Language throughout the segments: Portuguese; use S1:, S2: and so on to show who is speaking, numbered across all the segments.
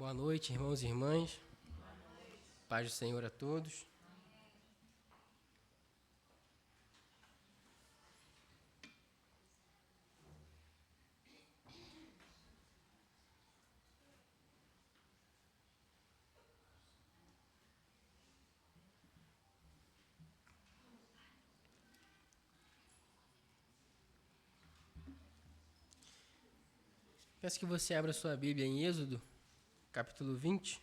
S1: Boa noite, irmãos e irmãs. Paz do Senhor a todos. Peço que você abra sua Bíblia em Êxodo, capítulo 20.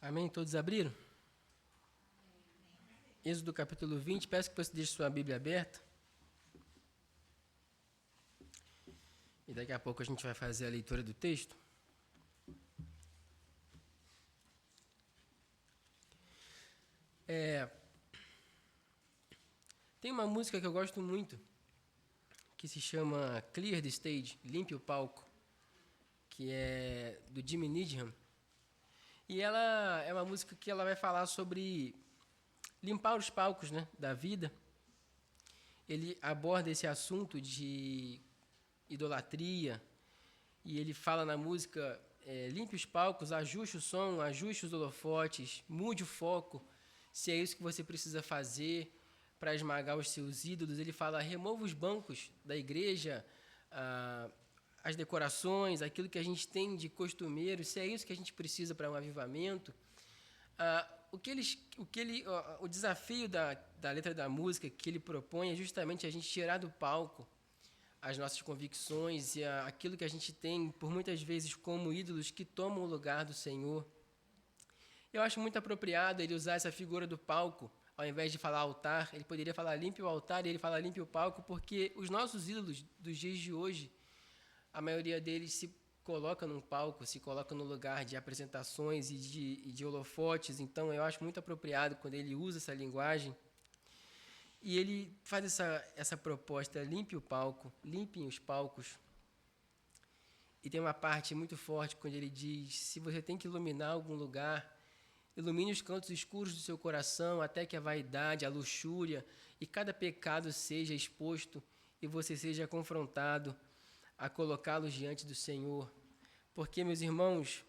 S1: Amém? Todos abriram? Êxodo, capítulo 20. Peço que você deixe sua Bíblia aberta. E daqui a pouco a gente vai fazer a leitura do texto. Tem uma música que eu gosto muito, que se chama Clear the Stage, Limpe o Palco, que é do Jimmy Needham. E ela é uma música que ela vai falar sobre limpar os palcos, né, da vida. Ele aborda esse assunto de idolatria e ele fala na música, limpe os palcos, ajuste o som, ajuste os holofotes, mude o foco, se é isso que você precisa fazer para esmagar os seus ídolos. Ele fala, remova os bancos da igreja, as decorações, aquilo que a gente tem de costumeiro, se é isso que a gente precisa para um avivamento. O desafio da letra da música que ele propõe é justamente a gente tirar do palco as nossas convicções e aquilo que a gente tem, por muitas vezes, como ídolos que tomam o lugar do Senhor. Eu acho muito apropriado ele usar essa figura do palco, ao invés de falar altar. Ele poderia falar limpe o altar e ele fala limpe o palco, porque os nossos ídolos dos dias de hoje, a maioria deles se coloca num palco, se coloca no lugar de apresentações e de holofotes. Então, eu acho muito apropriado quando ele usa essa linguagem. E ele faz essa proposta, limpe o palco, limpem os palcos. E tem uma parte muito forte quando ele diz, se você tem que iluminar algum lugar, ilumine os cantos escuros do seu coração, até que a vaidade, a luxúria e cada pecado seja exposto e você seja confrontado a colocá-los diante do Senhor. Porque, meus irmãos,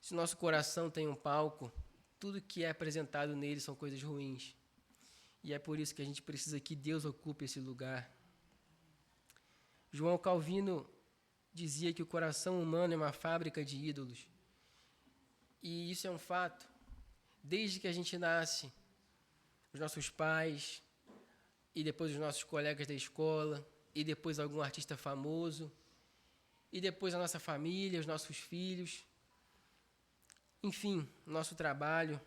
S1: se nosso coração tem um palco, tudo que é apresentado nele são coisas ruins. E é por isso que a gente precisa que Deus ocupe esse lugar. João Calvino dizia que o coração humano é uma fábrica de ídolos. E isso é um fato. Desde que a gente nasce, os nossos pais, e depois os nossos colegas da escola, e depois algum artista famoso, e depois a nossa família, os nossos filhos, enfim, nosso trabalho.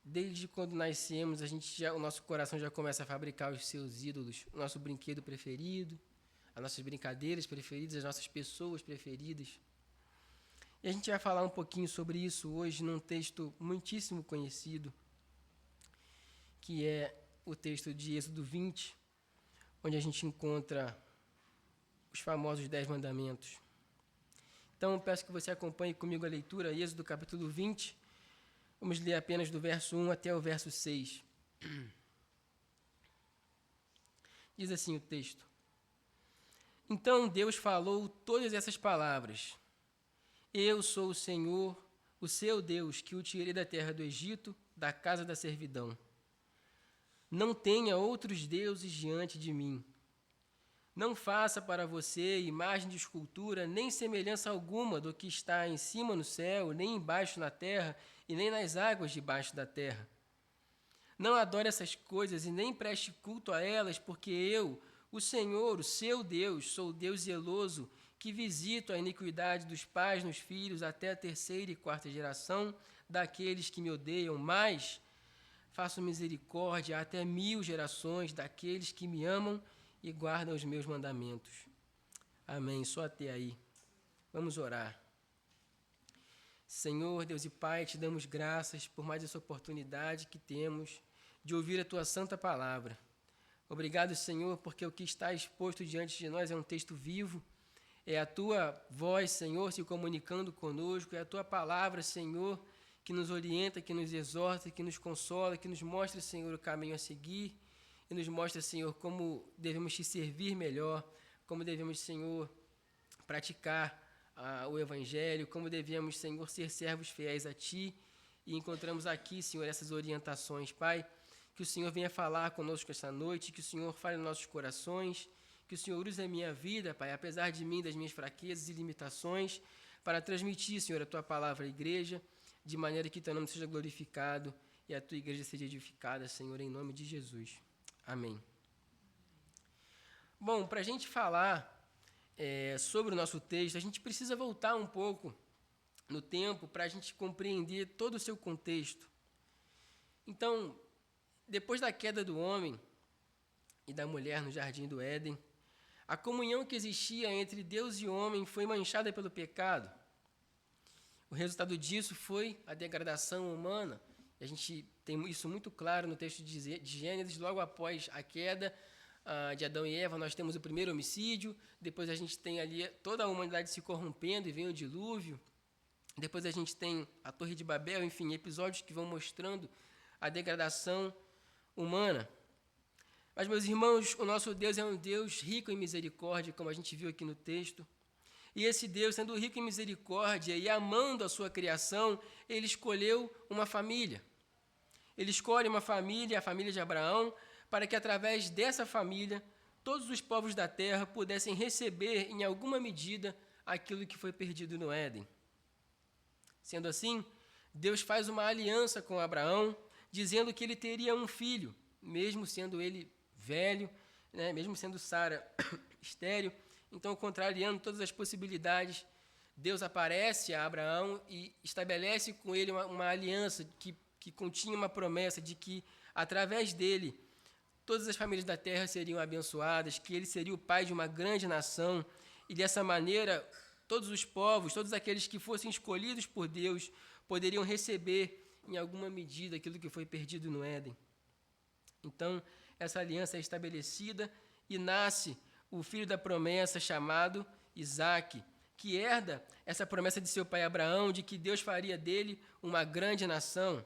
S1: Desde quando nascemos, o nosso coração já começa a fabricar os seus ídolos, o nosso brinquedo preferido, as nossas brincadeiras preferidas, as nossas pessoas preferidas. E a gente vai falar um pouquinho sobre isso hoje num texto muitíssimo conhecido, que é o texto de Êxodo 20, onde a gente encontra os famosos 10 mandamentos. Então, peço que você acompanhe comigo a leitura, Êxodo capítulo 20. Vamos ler apenas do verso 1 até o verso 6. Diz assim o texto. Então Deus falou todas essas palavras. Eu sou o Senhor, o seu Deus, que o tirei da terra do Egito, da casa da servidão. Não tenha outros deuses diante de mim. Não faça para você imagem de escultura, nem semelhança alguma do que está em cima no céu, nem embaixo na terra, e nem nas águas debaixo da terra. Não adore essas coisas e nem preste culto a elas, porque eu, o Senhor, o seu Deus, sou Deus zeloso, que visito a iniquidade dos pais nos filhos até a terceira e quarta geração daqueles que me odeiam, mas faço misericórdia até 1000 gerações daqueles que me amam e guardam os meus mandamentos. Amém. Só até aí. Vamos orar. Senhor, Deus e Pai, te damos graças por mais essa oportunidade que temos de ouvir a Tua santa palavra. Obrigado, Senhor, porque o que está exposto diante de nós é um texto vivo, é a Tua voz, Senhor, se comunicando conosco, é a Tua palavra, Senhor, que nos orienta, que nos exorta, que nos consola, que nos mostra, Senhor, o caminho a seguir e nos mostra, Senhor, como devemos te servir melhor, como devemos, Senhor, praticar o Evangelho, como devemos, Senhor, ser servos fiéis a Ti. E encontramos aqui, Senhor, essas orientações, Pai, que o Senhor venha falar conosco esta noite, que o Senhor fale nos nossos corações, que o Senhor use a minha vida, Pai, apesar de mim, das minhas fraquezas e limitações, para transmitir, Senhor, a Tua palavra à igreja, de maneira que Teu nome seja glorificado e a Tua igreja seja edificada, Senhor, em nome de Jesus. Amém. Bom, para a gente falar sobre o nosso texto, a gente precisa voltar um pouco no tempo para a gente compreender todo o seu contexto. Então, depois da queda do homem e da mulher no jardim do Éden, a comunhão que existia entre Deus e o homem foi manchada pelo pecado. O resultado disso foi a degradação humana. A gente tem isso muito claro no texto de Gênesis, logo após a queda de Adão e Eva, nós temos o primeiro homicídio, depois a gente tem ali toda a humanidade se corrompendo e vem o dilúvio, depois a gente tem a Torre de Babel, enfim, episódios que vão mostrando a degradação humana. Mas, meus irmãos, o nosso Deus é um Deus rico em misericórdia, como a gente viu aqui no texto, e esse Deus, sendo rico em misericórdia e amando a sua criação, ele escolheu uma família. Ele escolhe uma família, a família de Abraão, para que através dessa família, todos os povos da terra pudessem receber, em alguma medida, aquilo que foi perdido no Éden. Sendo assim, Deus faz uma aliança com Abraão, dizendo que ele teria um filho, mesmo sendo ele velho, né, mesmo sendo Sara estéril. Então, contrariando todas as possibilidades, Deus aparece a Abraão e estabelece com ele uma aliança que continha uma promessa de que, através dele, todas as famílias da terra seriam abençoadas, que ele seria o pai de uma grande nação, e dessa maneira, todos os povos, todos aqueles que fossem escolhidos por Deus, poderiam receber, em alguma medida, aquilo que foi perdido no Éden. Então, essa aliança é estabelecida e nasce o filho da promessa chamado Isaque, que herda essa promessa de seu pai Abraão, de que Deus faria dele uma grande nação.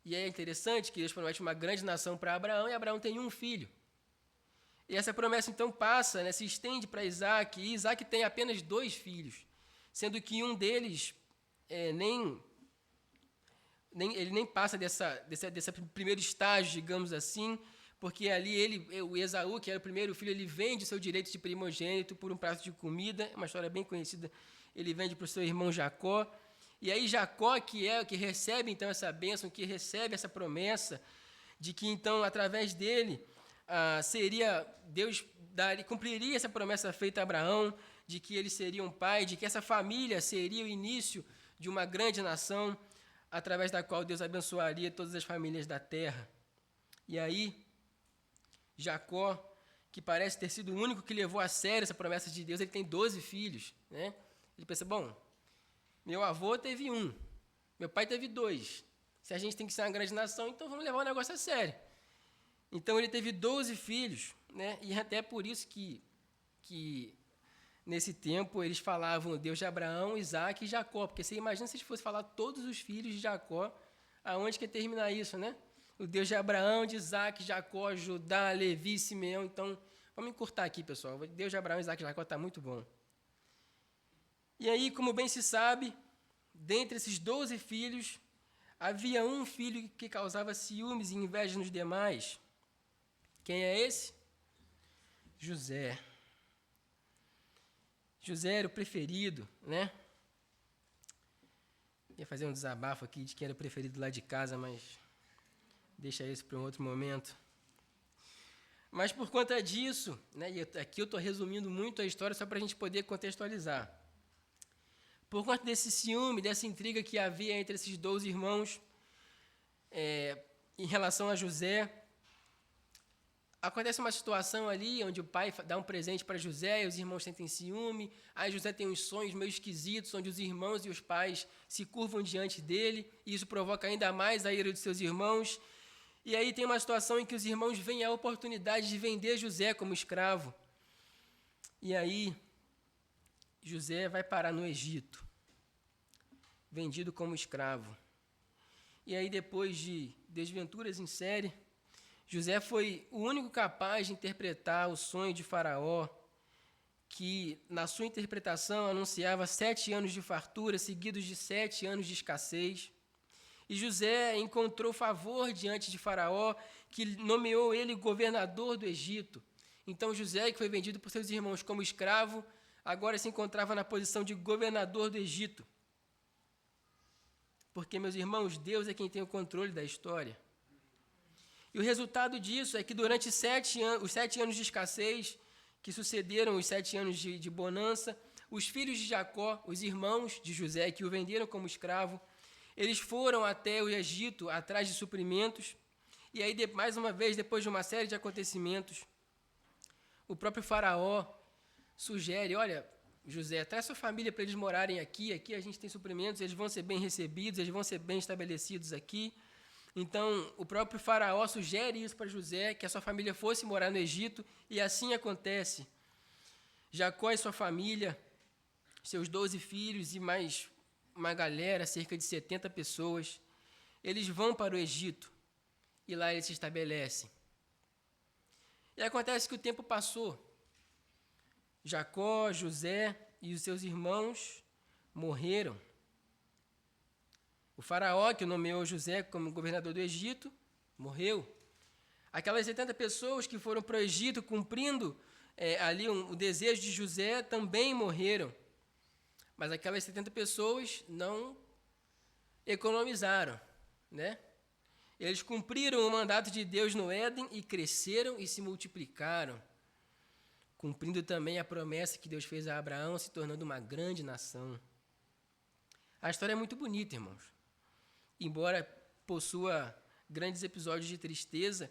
S1: E é interessante que Deus promete uma grande nação para Abraão, e Abraão tem um filho. E essa promessa, então, passa, né, se estende para Isaque, e Isaque tem apenas 2 filhos, sendo que um deles ele nem passa desse primeiro estágio, digamos assim, porque ali o Esaú, que era o primeiro filho, ele vende o seu direito de primogênito por um prato de comida, é uma história bem conhecida, ele vende para o seu irmão Jacó. E aí Jacó, que recebe então essa bênção, que recebe essa promessa, de que então através dele Deus cumpriria essa promessa feita a Abraão, de que ele seria um pai, de que essa família seria o início de uma grande nação, através da qual Deus abençoaria todas as famílias da terra. E aí, Jacó, que parece ter sido o único que levou a sério essa promessa de Deus, ele tem 12 filhos, né? Ele pensa, bom, meu avô teve 1, meu pai teve 2. Se a gente tem que ser uma grande nação, então vamos levar o negócio a sério. Então ele teve 12 filhos, né? E até por isso que nesse tempo eles falavam o Deus de Abraão, Isaque e Jacó, porque você imagina se eles fossem falar todos os filhos de Jacó, aonde que ia terminar isso, né? O Deus de Abraão, de Isaque, Jacó, Judá, Levi, Simeão. Então, vamos encurtar aqui, pessoal. O Deus de Abraão, Isaque e Jacó está muito bom. E aí, como bem se sabe, dentre esses 12 filhos, havia um filho que causava ciúmes e inveja nos demais. Quem é esse? José. José era o preferido, né? Ia fazer um desabafo aqui de quem era o preferido lá de casa, mas deixa isso para um outro momento. Mas por conta disso, né, e aqui eu estou resumindo muito a história só para a gente poder contextualizar. Por conta desse ciúme, dessa intriga que havia entre esses 12 irmãos, em relação a José, acontece uma situação ali onde o pai dá um presente para José e os irmãos sentem ciúme. Aí José tem uns sonhos meio esquisitos, onde os irmãos e os pais se curvam diante dele, e isso provoca ainda mais a ira de seus irmãos. E aí tem uma situação em que os irmãos veem a oportunidade de vender José como escravo. E aí José vai parar no Egito, vendido como escravo. E aí, depois de desventuras em série, José foi o único capaz de interpretar o sonho de Faraó, que, na sua interpretação, anunciava 7 anos de fartura, seguidos de 7 anos de escassez. E José encontrou favor diante de Faraó, que nomeou ele governador do Egito. Então, José, que foi vendido por seus irmãos como escravo, agora se encontrava na posição de governador do Egito. Porque, meus irmãos, Deus é quem tem o controle da história. E o resultado disso é que durante os 7 anos de escassez, que sucederam os 7 anos de bonança, os filhos de Jacó, os irmãos de José, que o venderam como escravo, eles foram até o Egito atrás de suprimentos. E aí, mais uma vez, depois de uma série de acontecimentos, o próprio Faraó sugere, olha, José, traz sua família para eles morarem aqui a gente tem suprimentos, eles vão ser bem recebidos, eles vão ser bem estabelecidos aqui. Então, o próprio Faraó sugere isso para José, que a sua família fosse morar no Egito, e assim acontece. Jacó e sua família, seus 12 filhos e mais uma galera, cerca de 70 pessoas, eles vão para o Egito, e lá eles se estabelecem. E acontece que o tempo passou. Jacó, José e os seus irmãos morreram. O faraó, que nomeou José como governador do Egito, morreu. Aquelas 70 pessoas que foram para o Egito cumprindo ali o desejo de José também morreram. Mas aquelas 70 pessoas não economizaram, né? Eles cumpriram o mandato de Deus no Éden e cresceram e se multiplicaram, cumprindo também a promessa que Deus fez a Abraão, se tornando uma grande nação. A história é muito bonita, irmãos. Embora possua grandes episódios de tristeza,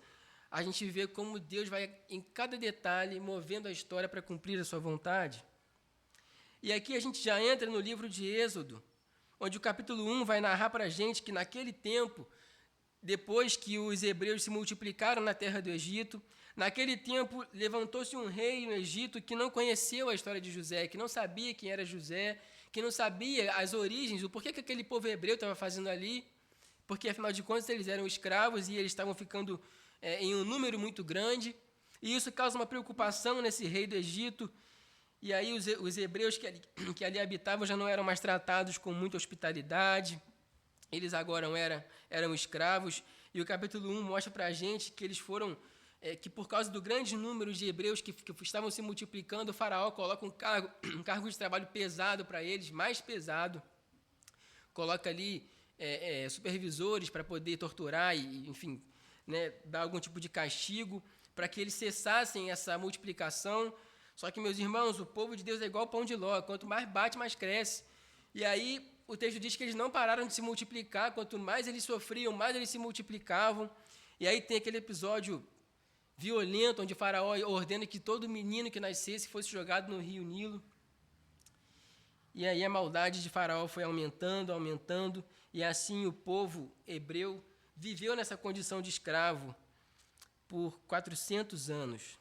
S1: a gente vê como Deus vai, em cada detalhe, movendo a história para cumprir a sua vontade. E aqui a gente já entra no livro de Êxodo, onde o capítulo 1 vai narrar para a gente que naquele tempo, depois que os hebreus se multiplicaram na terra do Egito, naquele tempo levantou-se um rei no Egito que não conheceu a história de José, que não sabia quem era José, que não sabia as origens, o porquê que aquele povo hebreu estava fazendo ali, porque afinal de contas eles eram escravos e eles estavam ficando em um número muito grande, e isso causa uma preocupação nesse rei do Egito. E aí os hebreus que ali habitavam já não eram mais tratados com muita hospitalidade, eles agora eram escravos, e o capítulo 1 mostra para a gente que eles foram, que por causa do grande número de hebreus que estavam se multiplicando, o faraó coloca um cargo de trabalho pesado para eles, mais pesado, coloca ali supervisores para poder torturar e, enfim, né, dar algum tipo de castigo para que eles cessassem essa multiplicação. Só que, meus irmãos, o povo de Deus é igual pão de ló, quanto mais bate, mais cresce. E aí o texto diz que eles não pararam de se multiplicar, quanto mais eles sofriam, mais eles se multiplicavam. E aí tem aquele episódio violento, onde o faraó ordena que todo menino que nascesse fosse jogado no rio Nilo. E aí a maldade de faraó foi aumentando, aumentando, e assim o povo hebreu viveu nessa condição de escravo por 400 anos.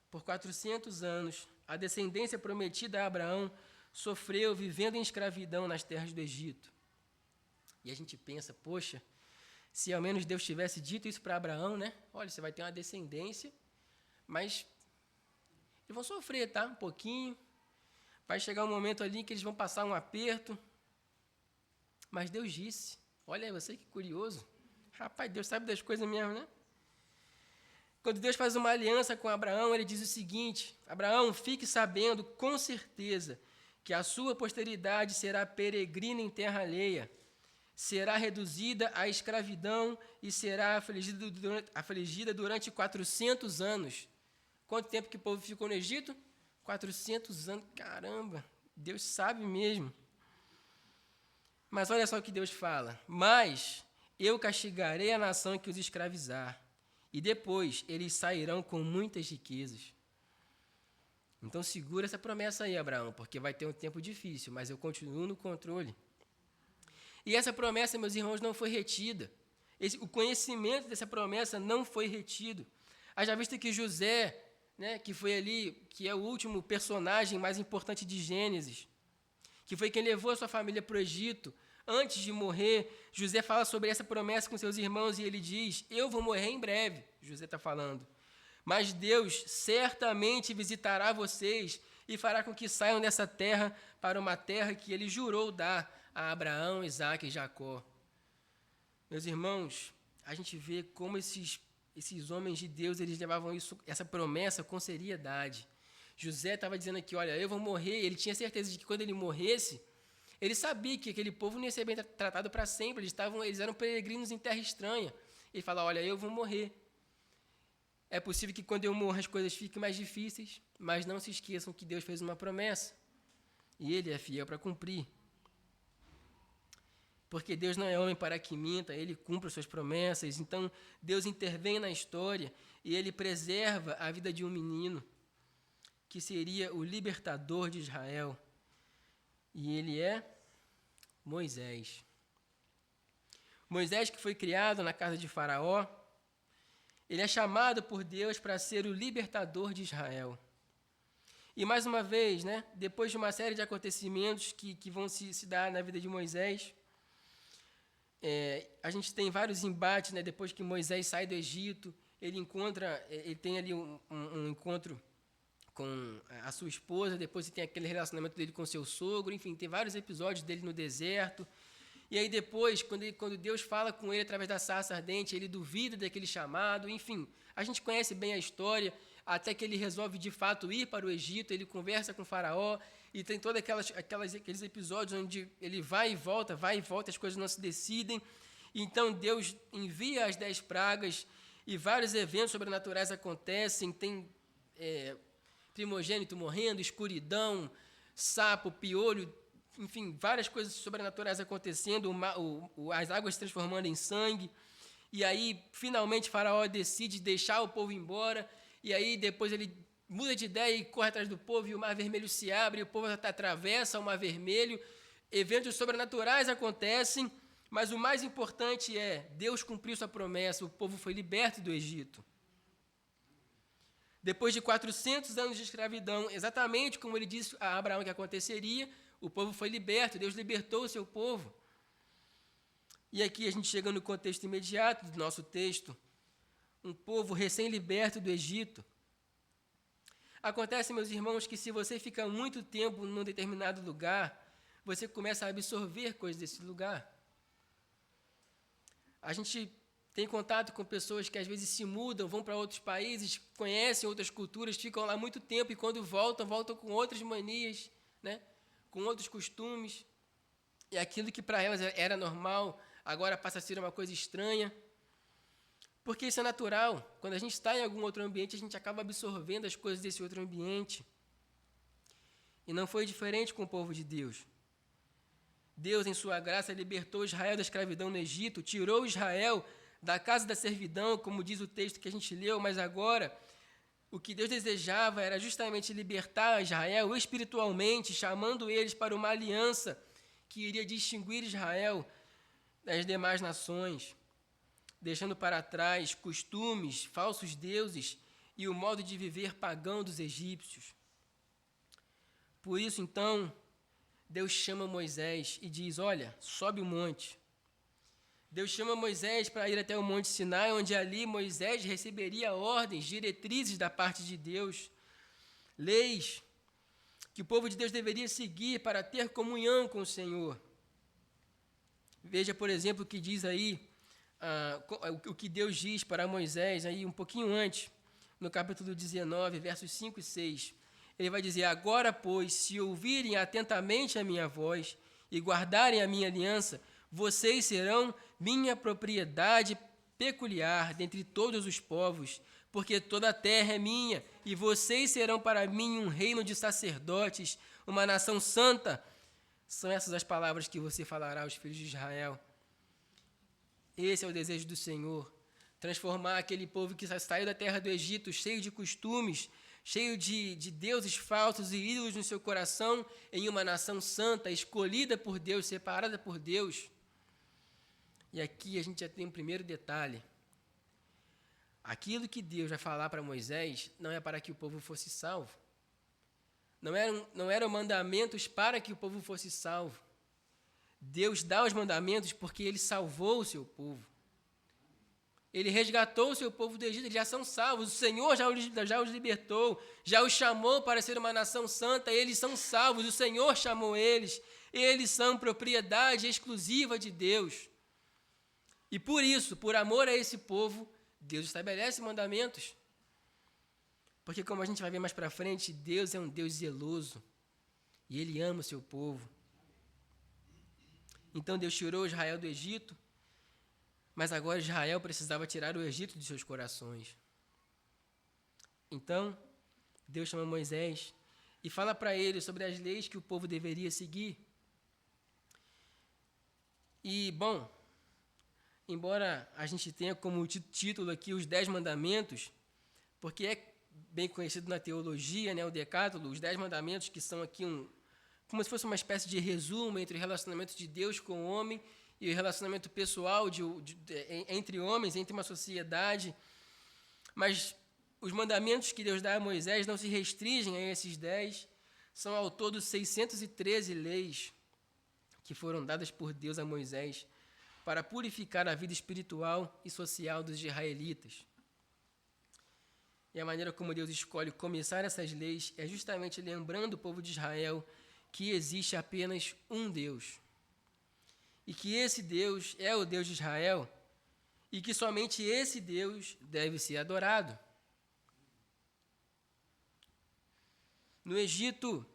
S1: Por 400 anos, a descendência prometida a Abraão sofreu vivendo em escravidão nas terras do Egito. E a gente pensa, poxa, se ao menos Deus tivesse dito isso para Abraão, né? Olha, você vai ter uma descendência, mas eles vão sofrer, tá? Um pouquinho. Vai chegar um momento ali em que eles vão passar um aperto. Mas Deus disse, olha, você que curioso. Rapaz, Deus sabe das coisas mesmo, né? Quando Deus faz uma aliança com Abraão, ele diz o seguinte: Abraão, fique sabendo com certeza que a sua posteridade será peregrina em terra alheia, será reduzida à escravidão e será afligida durante 400 anos. Quanto tempo que o povo ficou no Egito? 400 anos. Caramba, Deus sabe mesmo. Mas olha só o que Deus fala. Mas eu castigarei a nação que os escravizar, e depois eles sairão com muitas riquezas. Então segura essa promessa aí, Abraão, porque vai ter um tempo difícil, mas eu continuo no controle. E essa promessa, meus irmãos, não foi retida. O conhecimento dessa promessa não foi retido. Haja vista que José, né, que foi ali, que é o último personagem mais importante de Gênesis, que foi quem levou a sua família para o Egito, antes de morrer, José fala sobre essa promessa com seus irmãos e ele diz, eu vou morrer em breve, José está falando, mas Deus certamente visitará vocês e fará com que saiam dessa terra para uma terra que ele jurou dar a Abraão, Isaque e Jacó. Meus irmãos, a gente vê como esses homens de Deus, eles levavam essa promessa com seriedade. José estava dizendo aqui, olha, eu vou morrer, ele tinha certeza de que quando ele morresse, ele sabia que aquele povo não ia ser bem tratado para sempre, eles eram peregrinos em terra estranha. Ele fala, olha, eu vou morrer. É possível que quando eu morra as coisas fiquem mais difíceis, mas não se esqueçam que Deus fez uma promessa, e Ele é fiel para cumprir. Porque Deus não é homem para que minta, Ele cumpre as suas promessas. Então, Deus intervém na história e Ele preserva a vida de um menino, que seria o libertador de Israel. E ele é Moisés. Moisés, que foi criado na casa de Faraó, ele é chamado por Deus para ser o libertador de Israel. E mais uma vez, né, depois de uma série de acontecimentos que vão se dar na vida de Moisés, a gente tem vários embates, né, depois que Moisés sai do Egito, ele tem ali um encontro com a sua esposa, depois tem aquele relacionamento dele com seu sogro, enfim, tem vários episódios dele no deserto. E aí depois, quando Deus fala com ele através da sarça ardente, ele duvida daquele chamado, enfim, a gente conhece bem a história, até que ele resolve de fato ir para o Egito, ele conversa com o faraó, e tem todos aqueles episódios onde ele vai e volta, as coisas não se decidem. Então Deus envia as 10 pragas, e vários eventos sobrenaturais acontecem, tem primogênito morrendo, escuridão, sapo, piolho, enfim, várias coisas sobrenaturais acontecendo, as águas se transformando em sangue, e aí, finalmente, Faraó decide deixar o povo embora, e aí depois ele muda de ideia e corre atrás do povo, e o Mar Vermelho se abre, e o povo atravessa o Mar Vermelho, eventos sobrenaturais acontecem, mas o mais importante é, Deus cumpriu sua promessa, o povo foi liberto do Egito. Depois de 400 anos de escravidão, exatamente como ele disse a Abraão que aconteceria, o povo foi liberto, Deus libertou o seu povo. E aqui a gente chega no contexto imediato do nosso texto, um povo recém-liberto do Egito. Acontece, meus irmãos, que se você fica muito tempo num determinado lugar, você começa a absorver coisas desse lugar. A gente tem contato com pessoas que às vezes se mudam, vão para outros países, conhecem outras culturas, ficam lá muito tempo e quando voltam com outras manias, né? Com outros costumes. E aquilo que para elas era normal, agora passa a ser uma coisa estranha. Porque isso é natural. Quando a gente está em algum outro ambiente, a gente acaba absorvendo as coisas desse outro ambiente. E não foi diferente com o povo de Deus. Deus, em sua graça, libertou Israel da escravidão no Egito, tirou Israel da casa da servidão, como diz o texto que a gente leu, mas agora o que Deus desejava era justamente libertar Israel espiritualmente, chamando eles para uma aliança que iria distinguir Israel das demais nações, deixando para trás costumes, falsos deuses e o modo de viver pagão dos egípcios. Por isso, então, Deus chama Moisés e diz, olha, sobe o monte. Deus chama Moisés para ir até o Monte Sinai, onde ali Moisés receberia ordens, diretrizes da parte de Deus, leis que o povo de Deus deveria seguir para ter comunhão com o Senhor. Veja, por exemplo, o que diz aí, o que Deus diz para Moisés, aí um pouquinho antes, no capítulo 19, versos 5 e 6. Ele vai dizer, agora, pois, se ouvirem atentamente a minha voz e guardarem a minha aliança, vocês serão minha propriedade peculiar dentre todos os povos, porque toda a terra é minha, e vocês serão para mim um reino de sacerdotes, uma nação santa. São essas as palavras que você falará aos filhos de Israel. Esse é o desejo do Senhor, transformar aquele povo que saiu da terra do Egito, cheio de costumes, cheio de deuses falsos e ídolos no seu coração, em uma nação santa, escolhida por Deus, separada por Deus. E aqui a gente já tem um primeiro detalhe. Aquilo que Deus vai falar para Moisés não é para que o povo fosse salvo. Não eram mandamentos para que o povo fosse salvo. Deus dá os mandamentos porque Ele salvou o seu povo. Ele resgatou o seu povo do Egito, eles já são salvos. O Senhor já os libertou, já os chamou para ser uma nação santa, eles são salvos, o Senhor chamou eles são propriedade exclusiva de Deus. E por isso, por amor a esse povo, Deus estabelece mandamentos. Porque, como a gente vai ver mais para frente, Deus é um Deus zeloso e Ele ama o seu povo. Então Deus tirou Israel do Egito, mas agora Israel precisava tirar o Egito de seus corações. Então, Deus chama Moisés e fala para ele sobre as leis que o povo deveria seguir. E, bom, embora a gente tenha como título aqui os 10 mandamentos, porque é bem conhecido na teologia, né, o Decálogo, os 10 mandamentos, que são aqui como se fosse uma espécie de resumo entre o relacionamento de Deus com o homem e o relacionamento pessoal entre homens, entre uma sociedade. Mas os mandamentos que Deus dá a Moisés não se restringem a esses 10, são ao todo 613 leis que foram dadas por Deus a Moisés para purificar a vida espiritual e social dos israelitas. E a maneira como Deus escolhe começar essas leis é justamente lembrando o povo de Israel que existe apenas um Deus. E que esse Deus é o Deus de Israel e que somente esse Deus deve ser adorado. No Egito,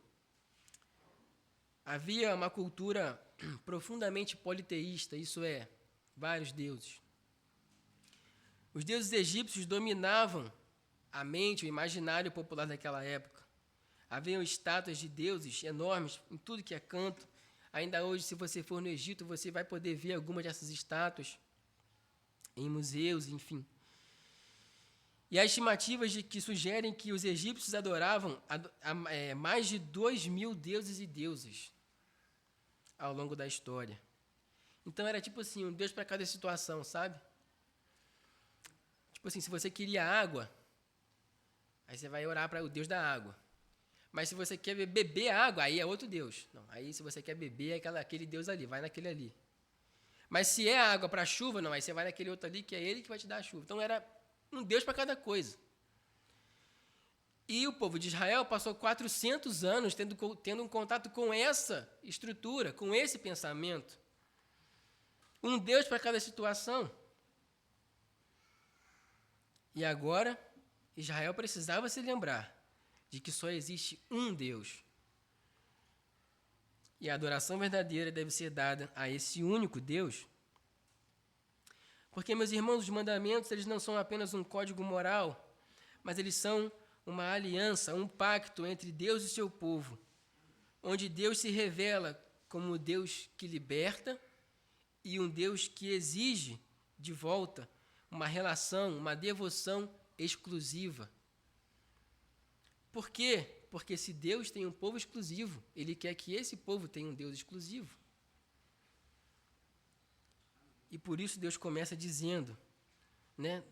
S1: havia uma cultura profundamente politeísta, isso é, vários deuses. Os deuses egípcios dominavam a mente, o imaginário popular daquela época. Haviam estátuas de deuses enormes em tudo que é canto. Ainda hoje, se você for no Egito, você vai poder ver algumas dessas estátuas em museus, enfim. E há estimativas que sugerem que os egípcios adoravam mais de 2.000 deuses e deusas ao longo da história. Então era tipo assim, um deus para cada situação, sabe? Tipo assim, se você queria água, aí você vai orar para o deus da água. Mas se você quer beber água, aí é outro deus. Não, aí se você quer beber, é aquele deus ali, vai naquele ali. Mas se é água para chuva, não, aí você vai naquele outro ali, que é ele que vai te dar a chuva. Então era um deus para cada coisa. E o povo de Israel passou 400 anos tendo um contato com essa estrutura, com esse pensamento. Um deus para cada situação. E agora, Israel precisava se lembrar de que só existe um Deus. E a adoração verdadeira deve ser dada a esse único Deus. Porque, meus irmãos, os mandamentos eles não são apenas um código moral, mas eles são uma aliança, um pacto entre Deus e seu povo, onde Deus se revela como o Deus que liberta e um Deus que exige de volta uma relação, uma devoção exclusiva. Por quê? Porque se Deus tem um povo exclusivo, Ele quer que esse povo tenha um Deus exclusivo. E por isso Deus começa dizendo, né,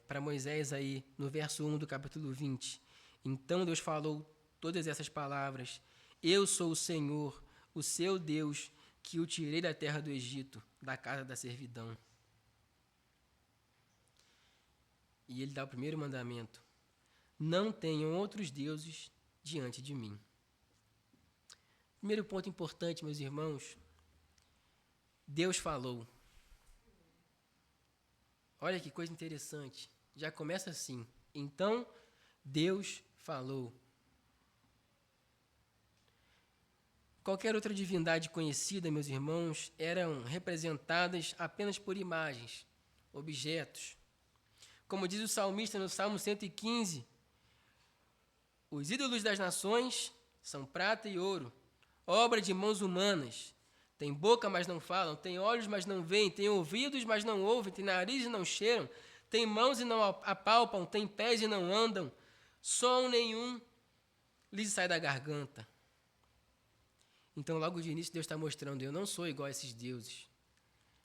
S1: para Moisés aí, no verso 1 do capítulo 20. Então Deus falou todas essas palavras. Eu sou o Senhor, o seu Deus, que o tirei da terra do Egito, da casa da servidão. E Ele dá o primeiro mandamento. Não tenham outros deuses diante de mim. Primeiro ponto importante, meus irmãos. Deus falou. Olha que coisa interessante. Já começa assim. Então, Deus falou. Qualquer outra divindade conhecida, meus irmãos, eram representadas apenas por imagens, objetos. Como diz o salmista no Salmo 115, os ídolos das nações são prata e ouro, obra de mãos humanas. Tem boca, mas não falam, tem olhos, mas não veem, tem ouvidos, mas não ouvem, tem nariz e não cheiram, tem mãos e não apalpam, tem pés e não andam, som nenhum lhes sai da garganta. Então, logo de início, Deus está mostrando, eu não sou igual a esses deuses,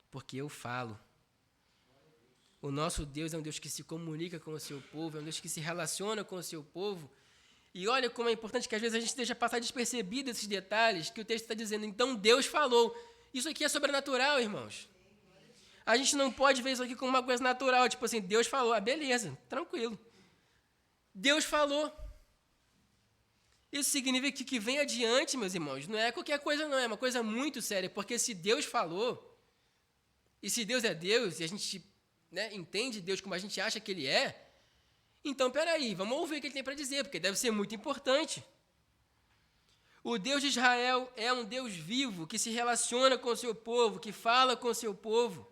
S1: porque eu falo. O nosso Deus é um Deus que se comunica com o seu povo, é um Deus que se relaciona com o seu povo. E olha como é importante que às vezes a gente deixa passar despercebido esses detalhes que o texto está dizendo. Então Deus falou. Isso aqui é sobrenatural, irmãos. A gente não pode ver isso aqui como uma coisa natural, tipo assim, Deus falou. Ah, beleza, tranquilo. Deus falou. Isso significa que o que vem adiante, meus irmãos, não é qualquer coisa não, é uma coisa muito séria. Porque se Deus falou, e se Deus é Deus, e a gente entende Deus como a gente acha que Ele é, então, peraí, vamos ouvir o que ele tem para dizer, porque deve ser muito importante. O Deus de Israel é um Deus vivo, que se relaciona com o seu povo, que fala com o seu povo.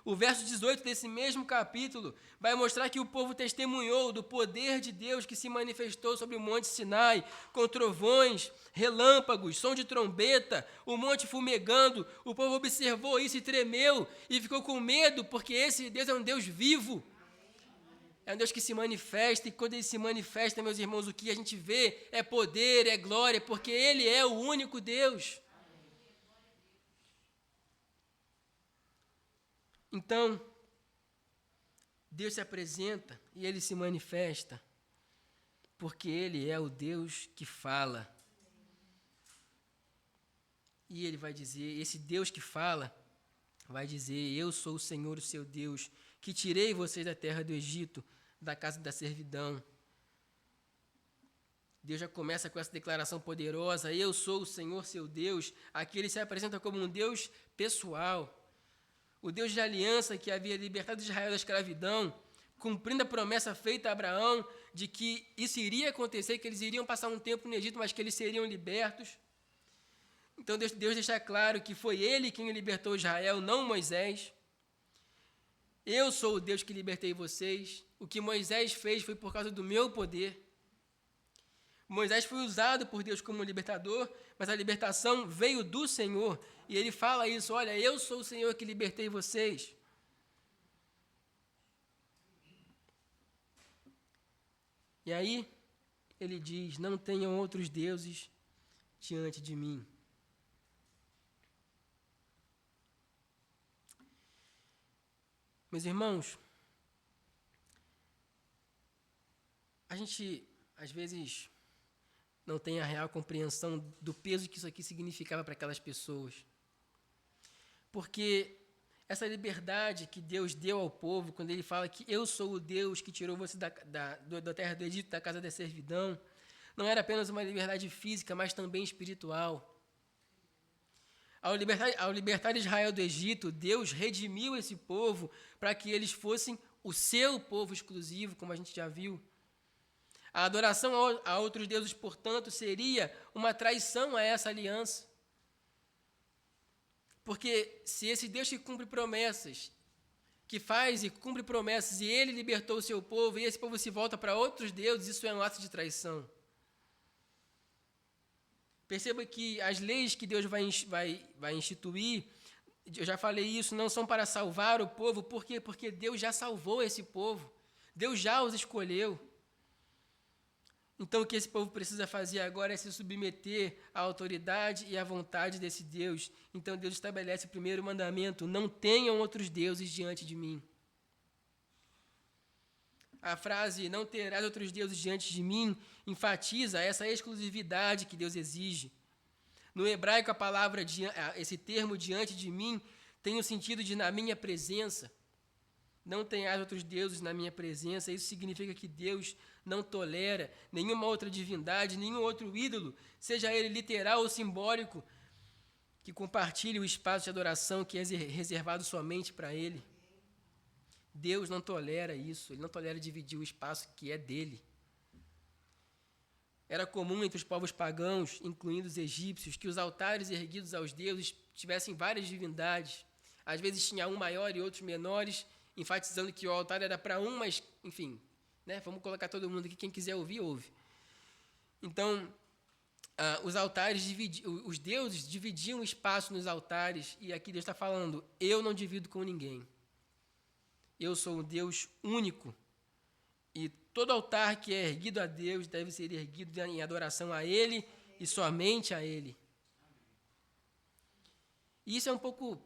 S1: O verso 18 desse mesmo capítulo vai mostrar que o povo testemunhou do poder de Deus que se manifestou sobre o monte Sinai, com trovões, relâmpagos, som de trombeta, o monte fumegando. O povo observou isso e tremeu, e ficou com medo, porque esse Deus é um Deus vivo. É um Deus que se manifesta, e quando Ele se manifesta, meus irmãos, o que a gente vê é poder, é glória, porque Ele é o único Deus. Então, Deus se apresenta e Ele se manifesta, porque Ele é o Deus que fala. E Ele vai dizer, esse Deus que fala, vai dizer, eu sou o Senhor, o seu Deus, que tirei vocês da terra do Egito, da casa da servidão. Deus já começa com essa declaração poderosa, eu sou o Senhor, seu Deus. Aqui Ele se apresenta como um Deus pessoal, o Deus de aliança que havia libertado Israel da escravidão, cumprindo a promessa feita a Abraão de que isso iria acontecer, que eles iriam passar um tempo no Egito, mas que eles seriam libertos. Então Deus deixa claro que foi Ele quem libertou Israel, não Moisés. Eu sou o Deus que libertei vocês. O que Moisés fez foi por causa do meu poder. Moisés foi usado por Deus como libertador, mas a libertação veio do Senhor. E ele fala isso, olha, eu sou o Senhor que libertei vocês. E aí, ele diz, não tenham outros deuses diante de mim. Meus irmãos, a gente, às vezes, não tem a real compreensão do peso que isso aqui significava para aquelas pessoas. Porque essa liberdade que Deus deu ao povo, quando Ele fala que eu sou o Deus que tirou você da terra do Egito, da casa da servidão, não era apenas uma liberdade física, mas também espiritual. Ao libertar Israel do Egito, Deus redimiu esse povo para que eles fossem o seu povo exclusivo, como a gente já viu. A adoração a outros deuses, portanto, seria uma traição a essa aliança. Porque se esse Deus que cumpre promessas, que faz e cumpre promessas, e Ele libertou o seu povo, e esse povo se volta para outros deuses, isso é um ato de traição. Perceba que as leis que Deus vai instituir, eu já falei isso, não são para salvar o povo. Por quê? Porque Deus já salvou esse povo. Deus já os escolheu. Então, o que esse povo precisa fazer agora é se submeter à autoridade e à vontade desse Deus. Então, Deus estabelece o primeiro mandamento, não tenham outros deuses diante de mim. A frase, não terás outros deuses diante de mim, enfatiza essa exclusividade que Deus exige. No hebraico, a palavra, esse termo diante de mim, tem o sentido de na minha presença. Não tenhas outros deuses na minha presença. Isso significa que Deus não tolera nenhuma outra divindade, nenhum outro ídolo, seja ele literal ou simbólico, que compartilhe o espaço de adoração que é reservado somente para Ele. Deus não tolera isso, Ele não tolera dividir o espaço que é dele. Era comum entre os povos pagãos, incluindo os egípcios, que os altares erguidos aos deuses tivessem várias divindades. Às vezes tinha um maior e outros menores, enfatizando que o altar era para um, mas, enfim, vamos colocar todo mundo aqui, quem quiser ouvir, ouve. Então, os altares, os deuses dividiam o espaço nos altares, e aqui Deus está falando, eu não divido com ninguém. Eu sou um Deus único, e todo altar que é erguido a Deus deve ser erguido em adoração a Ele e somente a Ele. E isso é um pouco,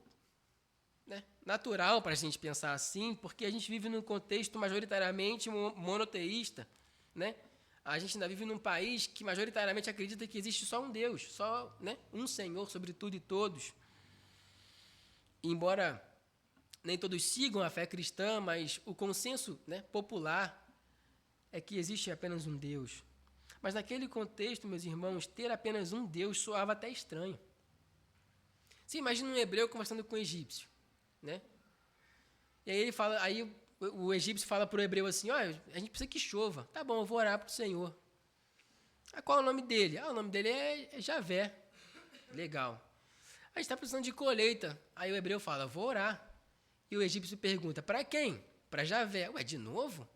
S1: né, natural para a gente pensar assim, porque a gente vive num contexto majoritariamente monoteísta, né? A gente ainda vive num país que majoritariamente acredita que existe só um Deus, só, né, um Senhor sobre tudo e todos. E embora nem todos sigam a fé cristã, mas o consenso, né, popular é que existe apenas um Deus. Mas naquele contexto, meus irmãos, ter apenas um Deus soava até estranho. Você imagina um hebreu conversando com um egípcio, né? E aí ele fala, aí o egípcio fala para o hebreu assim, olha, a gente precisa que chova. Tá bom, eu vou orar para o Senhor. Ah, qual é o nome dele? Ah, o nome dele é Javé. Legal. A gente está precisando de colheita. Aí o hebreu fala, vou orar. E o egípcio pergunta, para quem? Para Javé. Ué, de novo?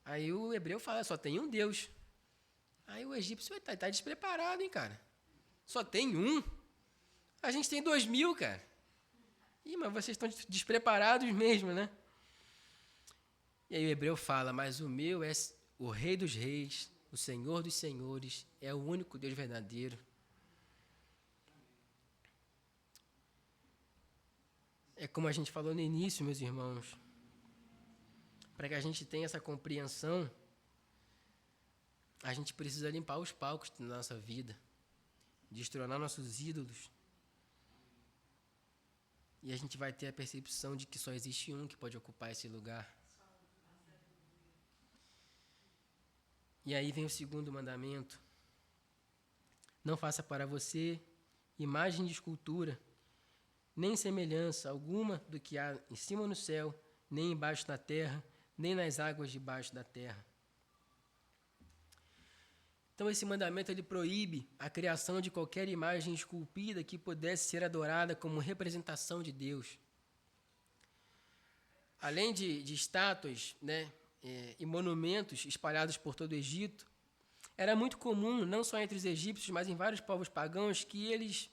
S1: Aí o hebreu fala, só tem um Deus. Aí o egípcio tá despreparado, hein, cara? Só tem um? A gente tem 2000, cara. Ih, mas vocês estão despreparados mesmo, né? E aí o hebreu fala, mas o meu é o Rei dos Reis, o Senhor dos Senhores, é o único Deus verdadeiro. É como a gente falou no início, meus irmãos. Para que a gente tenha essa compreensão, a gente precisa limpar os palcos da nossa vida, destronar nossos ídolos. E a gente vai ter a percepção de que só existe um que pode ocupar esse lugar. E aí vem o segundo mandamento. Não faça para você imagem de escultura, nem semelhança alguma do que há em cima no céu, nem embaixo na terra, nem nas águas debaixo da terra. Então esse mandamento ele proíbe a criação de qualquer imagem esculpida que pudesse ser adorada como representação de Deus. Além de estátuas, né, e monumentos espalhados por todo o Egito, era muito comum, não só entre os egípcios, mas em vários povos pagãos, que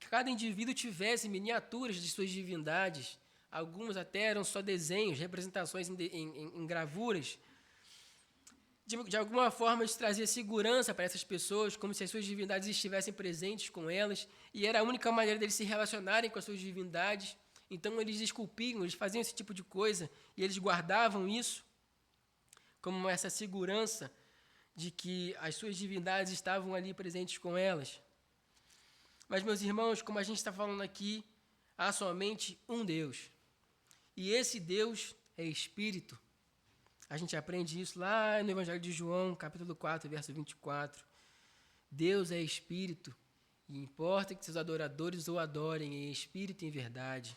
S1: cada indivíduo tivesse miniaturas de suas divindades. Algumas até eram só desenhos, representações em gravuras. De alguma forma, isso trazia segurança para essas pessoas, como se as suas divindades estivessem presentes com elas, e era a única maneira deles se relacionarem com as suas divindades. Então, eles esculpiam, eles faziam esse tipo de coisa, e eles guardavam isso como essa segurança de que as suas divindades estavam ali presentes com elas. Mas, meus irmãos, como a gente está falando aqui, há somente um Deus. E esse Deus é Espírito. A gente aprende isso lá no Evangelho de João, capítulo 4, verso 24. Deus é Espírito, e importa que seus adoradores o adorem em Espírito e em verdade.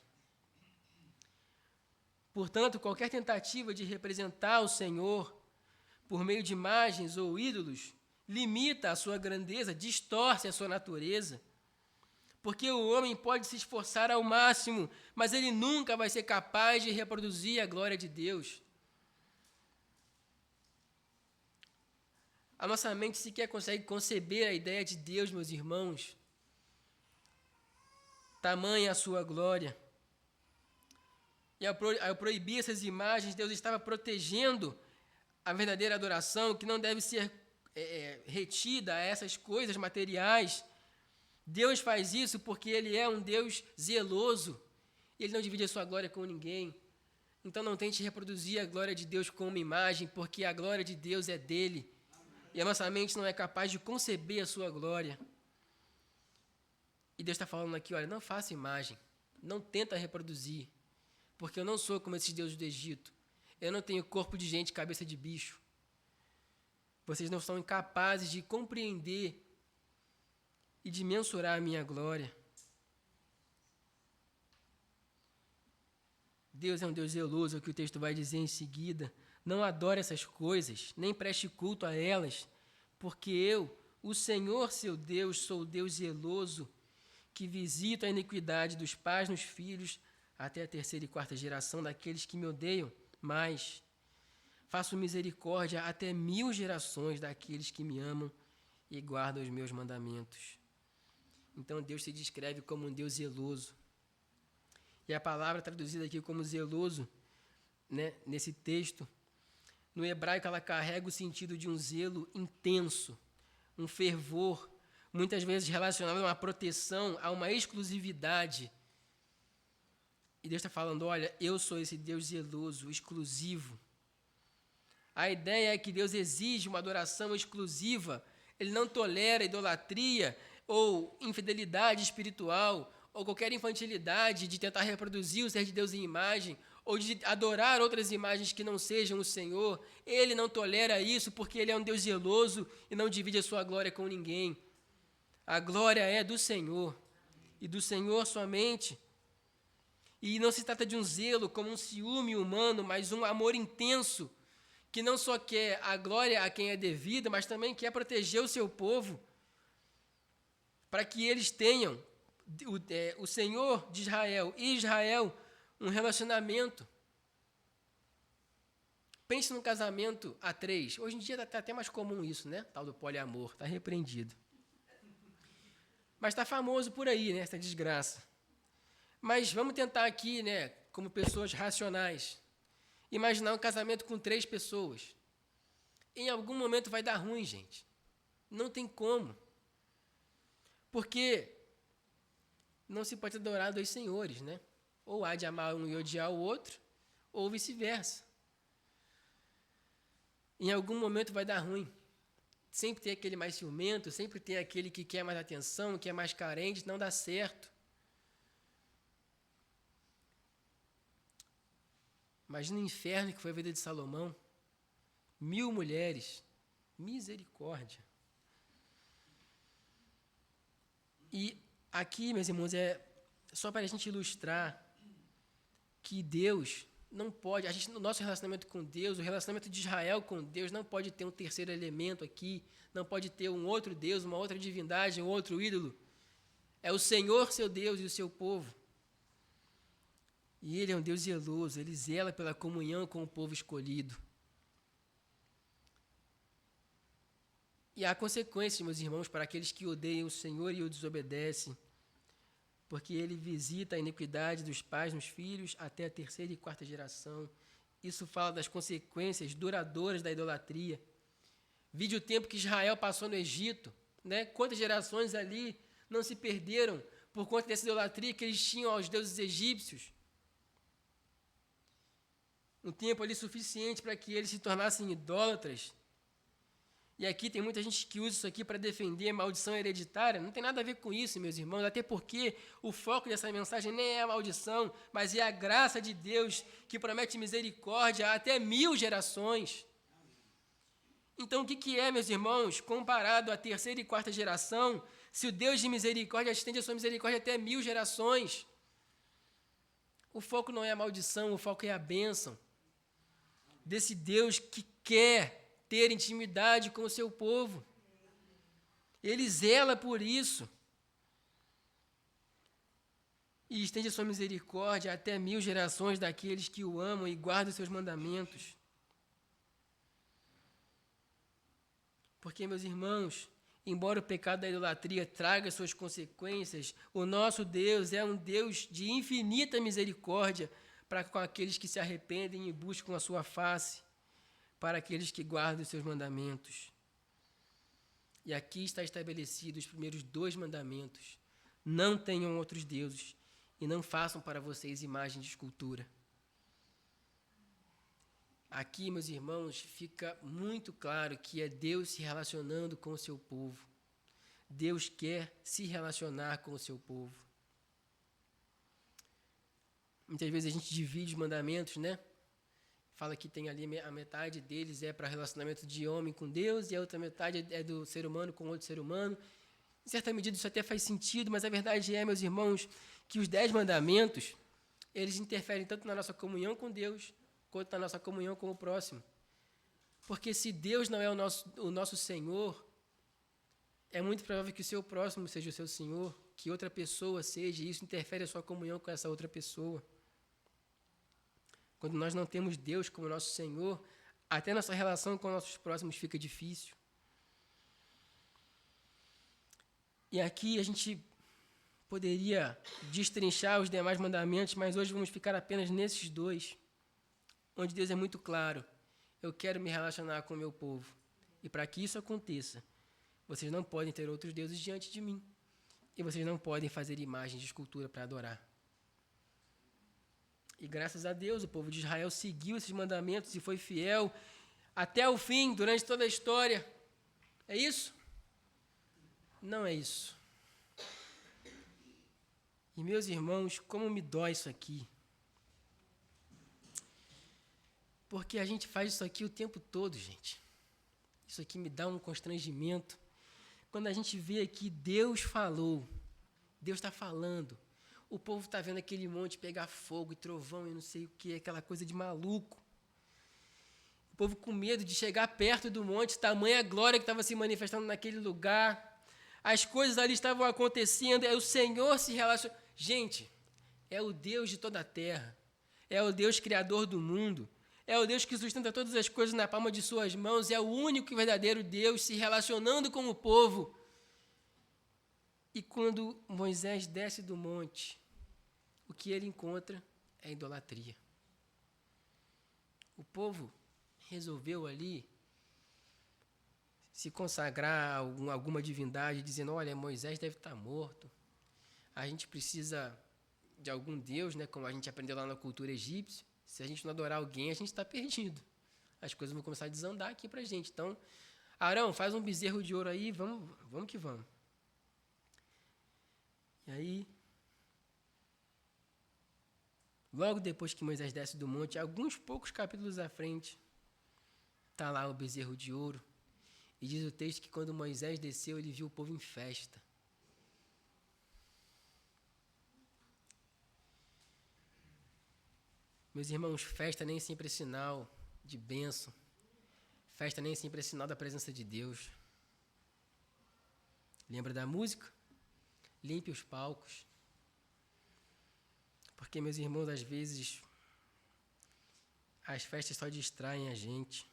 S1: Portanto, qualquer tentativa de representar o Senhor por meio de imagens ou ídolos limita a sua grandeza, distorce a sua natureza. Porque o homem pode se esforçar ao máximo, mas ele nunca vai ser capaz de reproduzir a glória de Deus. A nossa mente sequer consegue conceber a ideia de Deus, meus irmãos. Tamanha a sua glória. E ao proibir essas imagens, Deus estava protegendo a verdadeira adoração, que não deve ser retida a essas coisas materiais. Deus faz isso porque Ele é um Deus zeloso. E Ele não divide a sua glória com ninguém. Então não tente reproduzir a glória de Deus com uma imagem, porque a glória de Deus é dele. E a nossa mente não é capaz de conceber a sua glória. E Deus está falando aqui, olha, não faça imagem. Não tenta reproduzir. Porque eu não sou como esses deuses do Egito. Eu não tenho corpo de gente, cabeça de bicho. Vocês não são incapazes de compreender e de mensurar a minha glória. Deus é um Deus zeloso, é o que o texto vai dizer em seguida. Não adore essas coisas, nem preste culto a elas, porque eu, o Senhor seu Deus, sou o Deus zeloso, que visito a iniquidade dos pais nos filhos, até a terceira e quarta geração daqueles que me odeiam, mas faço misericórdia até 1000 gerações daqueles que me amam e guarda os meus mandamentos. Então Deus se descreve como um Deus zeloso. E a palavra traduzida aqui como zeloso, né, nesse texto, no hebraico ela carrega o sentido de um zelo intenso, um fervor, muitas vezes relacionado a uma proteção, a uma exclusividade. E Deus está falando, olha, eu sou esse Deus zeloso, exclusivo. A ideia é que Deus exige uma adoração exclusiva. Ele não tolera idolatria ou infidelidade espiritual ou qualquer infantilidade de tentar reproduzir o ser de Deus em imagem ou de adorar outras imagens que não sejam o Senhor. Ele não tolera isso porque Ele é um Deus zeloso e não divide a sua glória com ninguém. A glória é do Senhor e do Senhor somente. E não se trata de um zelo como um ciúme humano, mas um amor intenso, que não só quer a glória a quem é devida, mas também quer proteger o seu povo, para que eles tenham, o Senhor de Israel e Israel, um relacionamento. Pense no casamento a três. Hoje em dia está até mais comum isso, né? Tal do poliamor, está repreendido. Mas está famoso por aí, né? Essa desgraça. Mas vamos tentar aqui, né, como pessoas racionais, imaginar um casamento com 3 pessoas. Em algum momento vai dar ruim, gente. Não tem como. Porque não se pode adorar 2 senhores, né? Ou há de amar um e odiar o outro, ou vice-versa. Em algum momento vai dar ruim. Sempre tem aquele mais ciumento, sempre tem aquele que quer mais atenção, que é mais carente, não dá certo. Imagina o inferno que foi a vida de Salomão. 1000 mulheres. Misericórdia. E aqui, meus irmãos, é só para a gente ilustrar que Deus não pode, no nosso relacionamento com Deus, o relacionamento de Israel com Deus não pode ter um terceiro elemento aqui, não pode ter um outro Deus, uma outra divindade, um outro ídolo. É o Senhor, seu Deus, e o seu povo. E Ele é um Deus zeloso, Ele zela pela comunhão com o povo escolhido. E há consequências, meus irmãos, para aqueles que odeiam o Senhor e o desobedecem, porque Ele visita a iniquidade dos pais nos filhos até a 3ª e 4ª geração. Isso fala das consequências duradouras da idolatria. Vide o tempo que Israel passou no Egito, né? Quantas gerações ali não se perderam por conta dessa idolatria que eles tinham aos deuses egípcios. Um tempo ali suficiente para que eles se tornassem idólatras. E aqui tem muita gente que usa isso aqui para defender maldição hereditária. Não tem nada a ver com isso, meus irmãos, até porque o foco dessa mensagem nem é a maldição, mas é a graça de Deus que promete misericórdia até 1000 gerações. Então, o que é, meus irmãos, comparado à 3ª e 4ª geração, se o Deus de misericórdia estende a sua misericórdia até 1000 gerações? O foco não é a maldição, o foco é a bênção desse Deus que quer ter intimidade com o seu povo. Ele zela por isso. E estende a sua misericórdia até 1000 gerações daqueles que o amam e guardam os seus mandamentos. Porque, meus irmãos, embora o pecado da idolatria traga suas consequências, o nosso Deus é um Deus de infinita misericórdia para com aqueles que se arrependem e buscam a sua face, para aqueles que guardam os seus mandamentos. E aqui está estabelecido os primeiros 2 mandamentos. Não tenham outros deuses e não façam para vocês imagem de escultura. Aqui, meus irmãos, fica muito claro que é Deus se relacionando com o seu povo. Deus quer se relacionar com o seu povo. Muitas vezes a gente divide os mandamentos, né? Fala que tem ali a metade deles é para relacionamento de homem com Deus e a outra metade é do ser humano com outro ser humano. Em certa medida isso até faz sentido, mas a verdade é, meus irmãos, que os 10 mandamentos, eles interferem tanto na nossa comunhão com Deus, quanto na nossa comunhão com o próximo. Porque se Deus não é o nosso Senhor, é muito provável que o seu próximo seja o seu Senhor, que outra pessoa seja, e isso interfere a sua comunhão com essa outra pessoa. Quando nós não temos Deus como nosso Senhor, até nossa relação com nossos próximos fica difícil. E aqui a gente poderia destrinchar os demais mandamentos, mas hoje vamos ficar apenas nesses dois, onde Deus é muito claro. Eu quero me relacionar com o meu povo. E para que isso aconteça, vocês não podem ter outros deuses diante de mim. E vocês não podem fazer imagens de escultura para adorar. E graças a Deus, o povo de Israel seguiu esses mandamentos e foi fiel até o fim, durante toda a história. É isso? Não é isso. E, meus irmãos, como me dói isso aqui. Porque a gente faz isso aqui o tempo todo, gente. Isso aqui me dá um constrangimento. Quando a gente vê aqui, Deus falou. Deus está falando. O povo está vendo aquele monte pegar fogo e trovão e não sei o que, aquela coisa de maluco. O povo com medo de chegar perto do monte, tamanha glória que estava se manifestando naquele lugar. As coisas ali estavam acontecendo, é o Senhor se relaciona. Gente, é o Deus de toda a terra, é o Deus criador do mundo, é o Deus que sustenta todas as coisas na palma de suas mãos, é o único e verdadeiro Deus se relacionando com o povo. E quando Moisés desce do monte, o que ele encontra é idolatria. O povo resolveu ali se consagrar a alguma divindade, dizendo, olha, Moisés deve estar morto. A gente precisa de algum Deus, né, como a gente aprendeu lá na cultura egípcia. Se a gente não adorar alguém, a gente está perdido. As coisas vão começar a desandar aqui para a gente. Então, Arão, faz um bezerro de ouro aí, vamos que vamos. E aí, logo depois que Moisés desce do monte, alguns poucos capítulos à frente, está lá o bezerro de ouro. E diz o texto que quando Moisés desceu, ele viu o povo em festa. Meus irmãos, festa nem sempre é sinal de bênção. Festa nem sempre é sinal da presença de Deus. Lembra da música? Limpe os palcos. Porque, meus irmãos, às vezes, as festas só distraem a gente.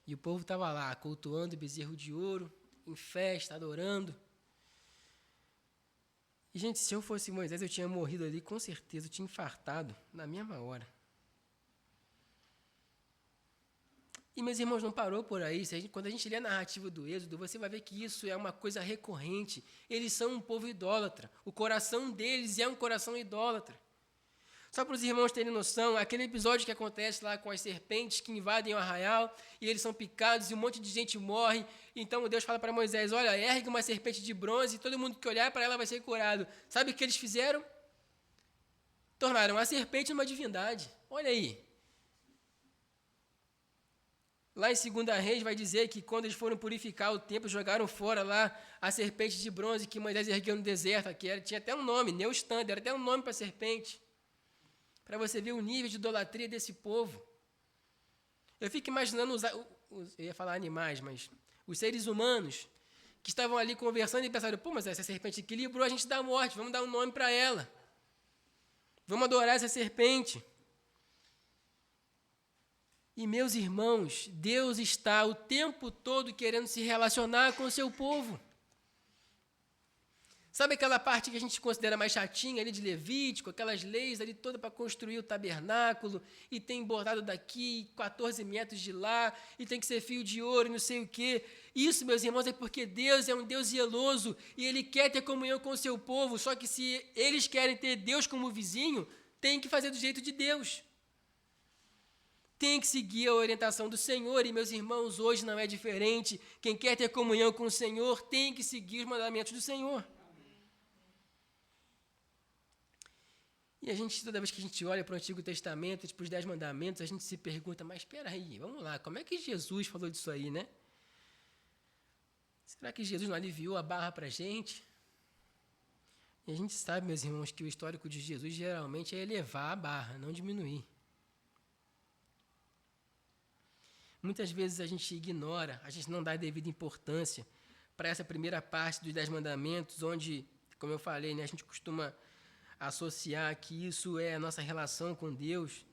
S1: E o povo estava lá, cultuando o bezerro de ouro, em festa, adorando. E, gente, se eu fosse Moisés, eu tinha morrido ali, com certeza, eu tinha infartado na mesma hora. E, meus irmãos, não parou por aí. Quando a gente lê a narrativa do Êxodo, você vai ver que isso é uma coisa recorrente. Eles são um povo idólatra. O coração deles é um coração idólatra. Só para os irmãos terem noção, aquele episódio que acontece lá com as serpentes que invadem o arraial e eles são picados e um monte de gente morre. Então Deus fala para Moisés, olha, ergue uma serpente de bronze e todo mundo que olhar para ela vai ser curado. Sabe o que eles fizeram? Tornaram a serpente uma divindade. Olha aí. Lá em 2 Reis vai dizer que quando eles foram purificar o templo, jogaram fora lá a serpente de bronze que Moisés ergueu no deserto. Tinha até um nome, Neustanda, era até um nome para a serpente. Para você ver o nível de idolatria desse povo. Eu fico imaginando, eu ia falar animais, mas os seres humanos que estavam ali conversando e pensaram, pô, mas essa serpente aqui livrou a gente da morte, vamos dar um nome para ela. Vamos adorar essa serpente. E, meus irmãos, Deus está o tempo todo querendo se relacionar com o seu povo. Sabe aquela parte que a gente considera mais chatinha ali de Levítico, aquelas leis ali toda para construir o tabernáculo, e tem bordado daqui, 14 metros de lá, e tem que ser fio de ouro, não sei o quê. Isso, meus irmãos, é porque Deus é um Deus zeloso, e Ele quer ter comunhão com o seu povo, só que se eles querem ter Deus como vizinho, tem que fazer do jeito de Deus. Tem que seguir a orientação do Senhor, e, meus irmãos, hoje não é diferente. Quem quer ter comunhão com o Senhor tem que seguir os mandamentos do Senhor. E a gente, toda vez que a gente olha para o Antigo Testamento, para os 10 mandamentos, a gente se pergunta, mas espera aí, vamos lá, como é que Jesus falou disso aí, né? Será que Jesus não aliviou a barra para a gente? E a gente sabe, meus irmãos, que o histórico de Jesus geralmente é elevar a barra, não diminuir. Muitas vezes a gente ignora, a gente não dá devida importância para essa primeira parte dos 10 mandamentos, onde, como eu falei, né, a gente costuma associar que isso é a nossa relação com Deus.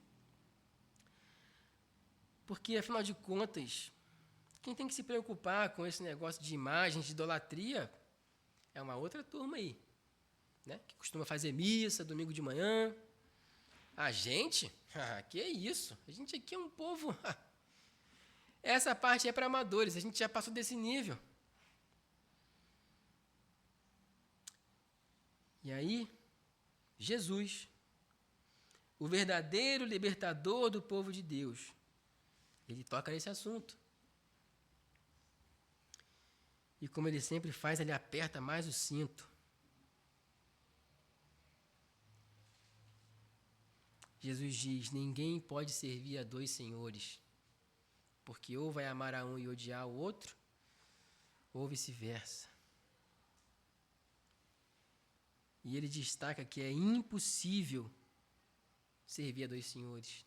S1: Porque, afinal de contas, Quem tem que se preocupar com esse negócio de imagens, de idolatria, é uma outra turma aí, né? Que costuma fazer missa domingo de manhã. A gente? Que é isso? A gente aqui é um povo... Essa parte é para amadores, a gente já passou desse nível. E aí, Jesus, o verdadeiro libertador do povo de Deus, ele toca nesse assunto. E como ele sempre faz, ele aperta mais o cinto. Jesus diz: ninguém pode servir a dois senhores, porque ou vai amar a um e odiar o outro, ou vice-versa. E ele destaca que é impossível servir a dois senhores.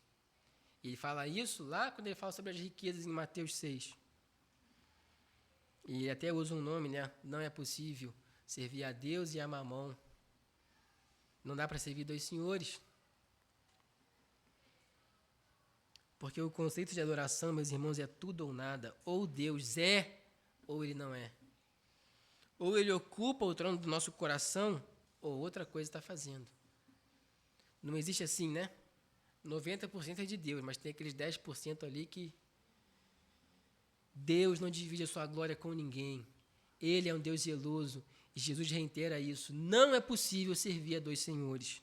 S1: Ele fala isso lá quando ele fala sobre as riquezas em Mateus 6. E ele até usa um nome, né? Não é possível servir a Deus e a Mamon. Não dá para servir dois senhores. Porque o conceito de adoração, meus irmãos, é tudo ou nada. Ou Deus é, ou ele não é. Ou ele ocupa o trono do nosso coração, ou outra coisa está fazendo. Não existe assim, né? 90% é de Deus, mas tem aqueles 10% ali que Deus não divide a sua glória com ninguém. Ele é um Deus zeloso. E Jesus reitera isso. Não é possível servir a dois senhores.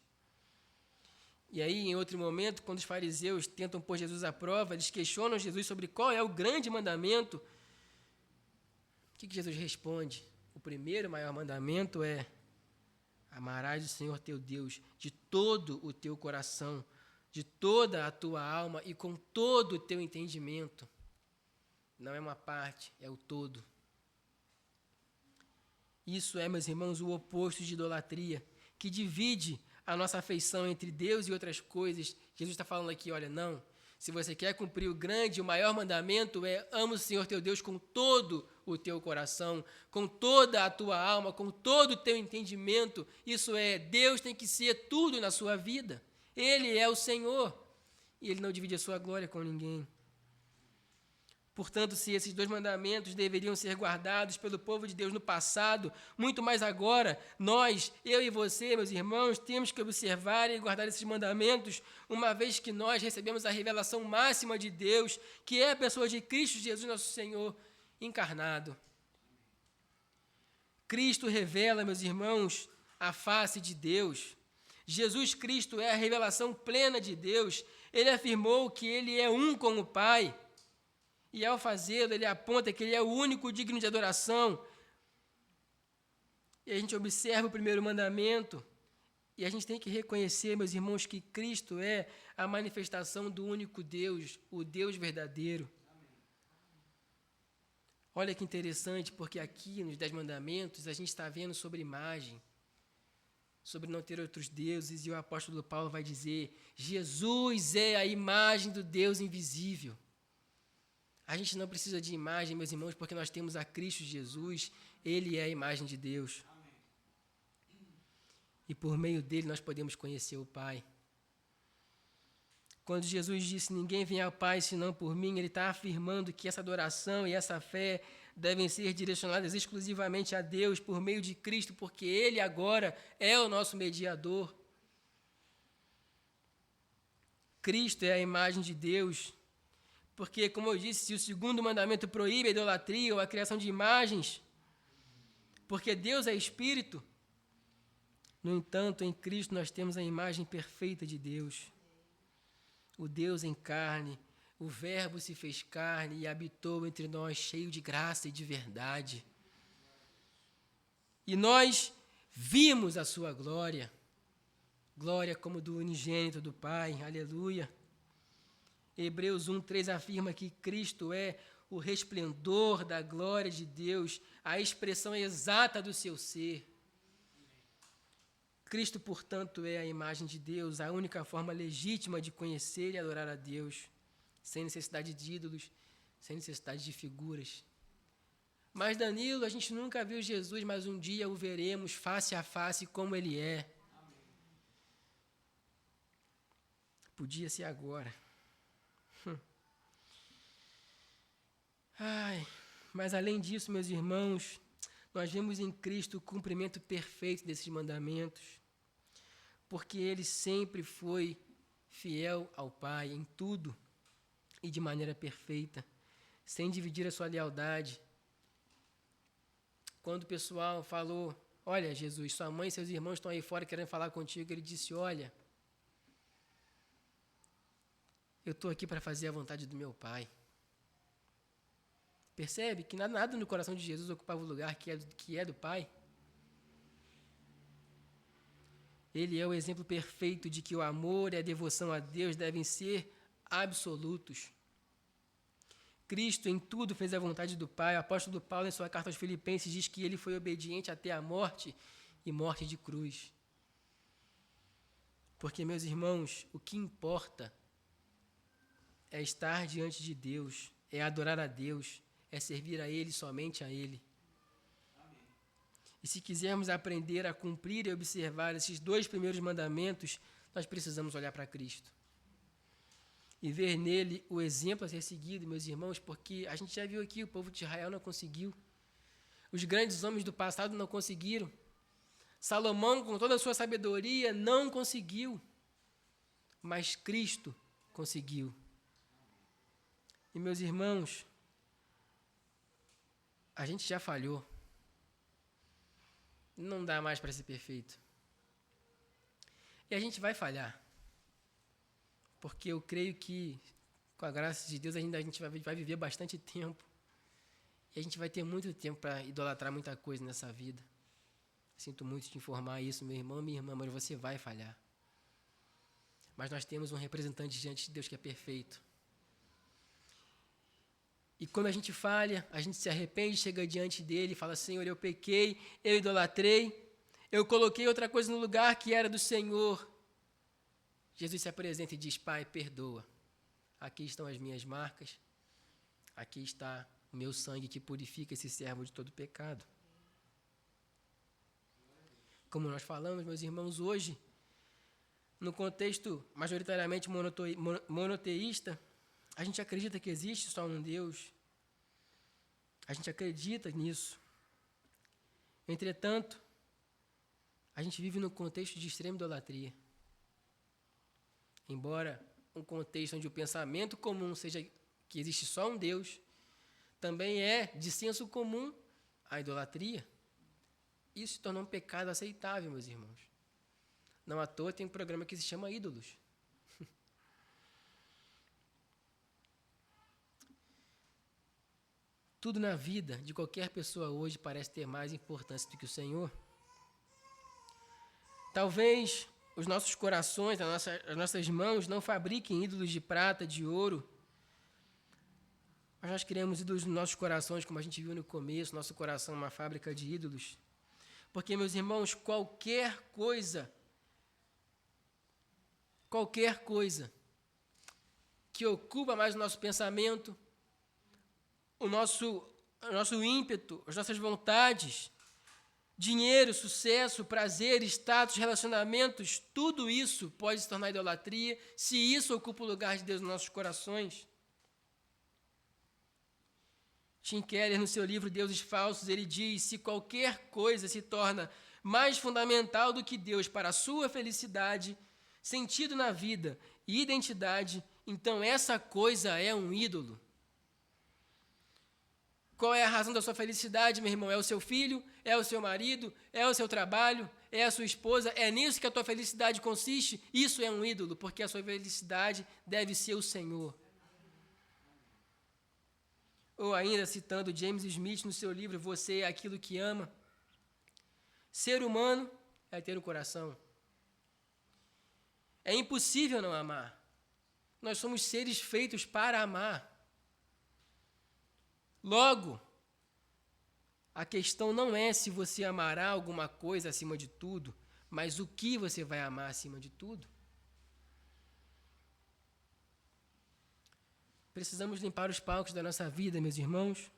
S1: E aí, em outro momento, quando os fariseus tentam pôr Jesus à prova, eles questionam Jesus sobre qual é o grande mandamento. O que Jesus responde? O primeiro maior mandamento é: amarás o Senhor teu Deus de todo o teu coração, de toda a tua alma e com todo o teu entendimento. Não é uma parte, é o todo. Isso é, meus irmãos, o oposto de idolatria, que divide a nossa afeição entre Deus e outras coisas. Jesus está falando aqui, olha, não. Se você quer cumprir o grande, o maior mandamento é: ama o Senhor teu Deus com todo o teu coração, com toda a tua alma, com todo o teu entendimento. Isso é, Deus tem que ser tudo na sua vida. Ele é o Senhor e Ele não divide a sua glória com ninguém. Portanto, se esses dois mandamentos deveriam ser guardados pelo povo de Deus no passado, muito mais agora, nós, eu e você, meus irmãos, temos que observar e guardar esses mandamentos, uma vez que nós recebemos a revelação máxima de Deus, que é a pessoa de Cristo Jesus, nosso Senhor, encarnado. Cristo revela, meus irmãos, a face de Deus. Jesus Cristo é a revelação plena de Deus. Ele afirmou que Ele é um com o Pai. E ao fazê-lo, ele aponta que ele é o único digno de adoração. E a gente observa o primeiro mandamento, e a gente tem que reconhecer, meus irmãos, que Cristo é a manifestação do único Deus, o Deus verdadeiro. Olha que interessante, porque aqui nos 10 mandamentos a gente está vendo sobre imagem, sobre não ter outros deuses, e o apóstolo Paulo vai dizer: Jesus é a imagem do Deus invisível. A gente não precisa de imagem, meus irmãos, porque nós temos a Cristo Jesus. Ele é a imagem de Deus. Amém. E por meio dele nós podemos conhecer o Pai. Quando Jesus disse: ninguém vem ao Pai senão por mim, ele está afirmando que essa adoração e essa fé devem ser direcionadas exclusivamente a Deus por meio de Cristo, porque ele agora é o nosso mediador. Cristo é a imagem de Deus. Porque, como eu disse, se o segundo mandamento proíbe a idolatria ou a criação de imagens, porque Deus é Espírito, no entanto, em Cristo nós temos a imagem perfeita de Deus. O Deus em carne, o Verbo se fez carne e habitou entre nós, cheio de graça e de verdade. E nós vimos a sua glória, glória como do unigênito do Pai, aleluia. Hebreus 1:3 afirma que Cristo é o resplendor da glória de Deus, a expressão exata do seu ser. Cristo, portanto, é a imagem de Deus, a única forma legítima de conhecer e adorar a Deus, sem necessidade de ídolos, sem necessidade de figuras. Mas, Danilo, a gente nunca viu Jesus, mas um dia o veremos face a face como ele é. Podia ser agora. Ai, mas além disso, meus irmãos, nós vemos em Cristo o cumprimento perfeito desses mandamentos, porque ele sempre foi fiel ao Pai em tudo e de maneira perfeita, sem dividir a sua lealdade. Quando o pessoal falou, olha, Jesus, sua mãe e seus irmãos estão aí fora querendo falar contigo, ele disse, olha, eu estou aqui para fazer a vontade do meu Pai. Percebe que nada no coração de Jesus ocupava o lugar que é do Pai? Ele é o exemplo perfeito de que o amor e a devoção a Deus devem ser absolutos. Cristo em tudo fez a vontade do Pai. O apóstolo Paulo, em sua carta aos Filipenses, diz que ele foi obediente até a morte e morte de cruz. Porque, meus irmãos, o que importa é estar diante de Deus, é adorar a Deus, é servir a Ele, somente a Ele. Amém. E se quisermos aprender a cumprir e observar esses 2 primeiros mandamentos, nós precisamos olhar para Cristo. E ver nele o exemplo a ser seguido, meus irmãos, porque a gente já viu aqui, o povo de Israel não conseguiu. Os grandes homens do passado não conseguiram. Salomão, com toda a sua sabedoria, não conseguiu. Mas Cristo conseguiu. E, meus irmãos, a gente já falhou. Não dá mais para ser perfeito. E a gente vai falhar. Porque eu creio que, com a graça de Deus, ainda a gente vai viver bastante tempo. E a gente vai ter muito tempo para idolatrar muita coisa nessa vida. Sinto muito te informar isso, meu irmão, minha irmã, mas você vai falhar. Mas nós temos um representante diante de Deus que é perfeito. E quando a gente falha, a gente se arrepende, chega diante dele e fala, Senhor, eu pequei, eu idolatrei, eu coloquei outra coisa no lugar que era do Senhor. Jesus se apresenta e diz, Pai, perdoa. Aqui estão as minhas marcas, aqui está o meu sangue que purifica esse servo de todo pecado. Como nós falamos, meus irmãos, hoje, no contexto majoritariamente monoteísta, a gente acredita que existe só um Deus. A gente acredita nisso. Entretanto, a gente vive num contexto de extrema idolatria. Embora um contexto onde o pensamento comum seja que existe só um Deus, também é de senso comum a idolatria. Isso se tornou um pecado aceitável, meus irmãos. Não à toa tem um programa que se chama Ídolos. Tudo na vida de qualquer pessoa hoje parece ter mais importância do que o Senhor. Talvez os nossos corações, as nossas mãos não fabriquem ídolos de prata, de ouro, mas nós criamos ídolos nos nossos corações, como a gente viu no começo, nosso coração é uma fábrica de ídolos. Porque, meus irmãos, qualquer coisa que ocupa mais o nosso pensamento, o nosso ímpeto, as nossas vontades, dinheiro, sucesso, prazer, status, relacionamentos, tudo isso pode se tornar idolatria se isso ocupa o lugar de Deus nos nossos corações. Tim Keller, no seu livro Deuses Falsos, ele diz, se qualquer coisa se torna mais fundamental do que Deus para a sua felicidade, sentido na vida e identidade, então essa coisa é um ídolo. Qual é a razão da sua felicidade, meu irmão? É o seu filho? É o seu marido? É o seu trabalho? É a sua esposa? É nisso que a tua felicidade consiste? Isso é um ídolo, porque a sua felicidade deve ser o Senhor. Ou ainda, citando James Smith no seu livro, Você é aquilo que ama. Ser humano é ter o coração. É impossível não amar. Nós somos seres feitos para amar. Logo, a questão não é se você amará alguma coisa acima de tudo, mas o que você vai amar acima de tudo. Precisamos limpar os palcos da nossa vida, meus irmãos,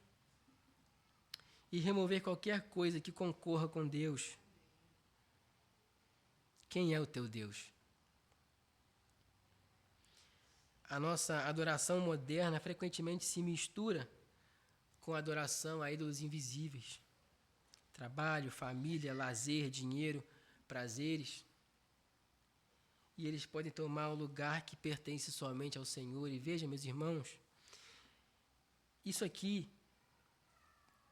S1: e remover qualquer coisa que concorra com Deus. Quem é o teu Deus? A nossa adoração moderna frequentemente se mistura com adoração a ídolos invisíveis. Trabalho, família, lazer, dinheiro, prazeres. E eles podem tomar o lugar que pertence somente ao Senhor. E veja, meus irmãos, isso aqui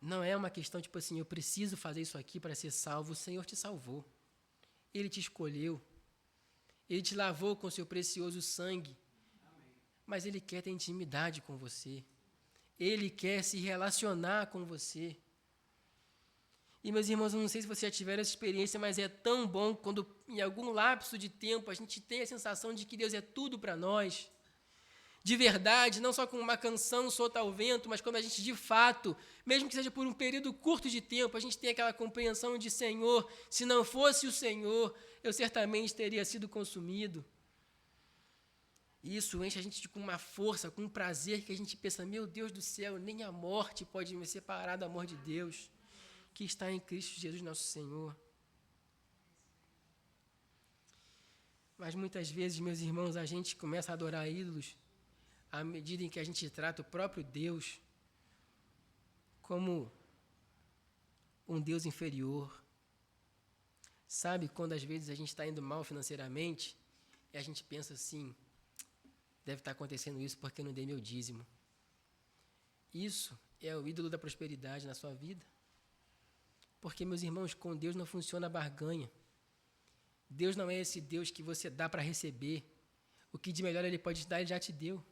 S1: não é uma questão tipo assim, eu preciso fazer isso aqui para ser salvo. O Senhor te salvou. Ele te escolheu. Ele te lavou com seu precioso sangue. Mas Ele quer ter intimidade com você. Ele quer se relacionar com você. E, meus irmãos, eu não sei se vocês já tiveram essa experiência, mas é tão bom quando, em algum lapso de tempo, a gente tem a sensação de que Deus é tudo para nós. De verdade, não só com uma canção solta ao vento, mas quando a gente, de fato, mesmo que seja por um período curto de tempo, a gente tem aquela compreensão de Senhor, se não fosse o Senhor, eu certamente teria sido consumido. E isso enche a gente com uma força, com um prazer que a gente pensa, meu Deus do céu, nem a morte pode me separar do amor de Deus, que está em Cristo Jesus nosso Senhor. Mas muitas vezes, meus irmãos, a gente começa a adorar ídolos à medida em que a gente trata o próprio Deus como um Deus inferior. Sabe, quando às vezes a gente está indo mal financeiramente, e a gente pensa assim, deve estar acontecendo isso porque eu não dei meu dízimo. Isso é o ídolo da prosperidade na sua vida. Porque, meus irmãos, com Deus não funciona a barganha. Deus não é esse Deus que você dá para receber. O que de melhor Ele pode te dar, Ele já te deu.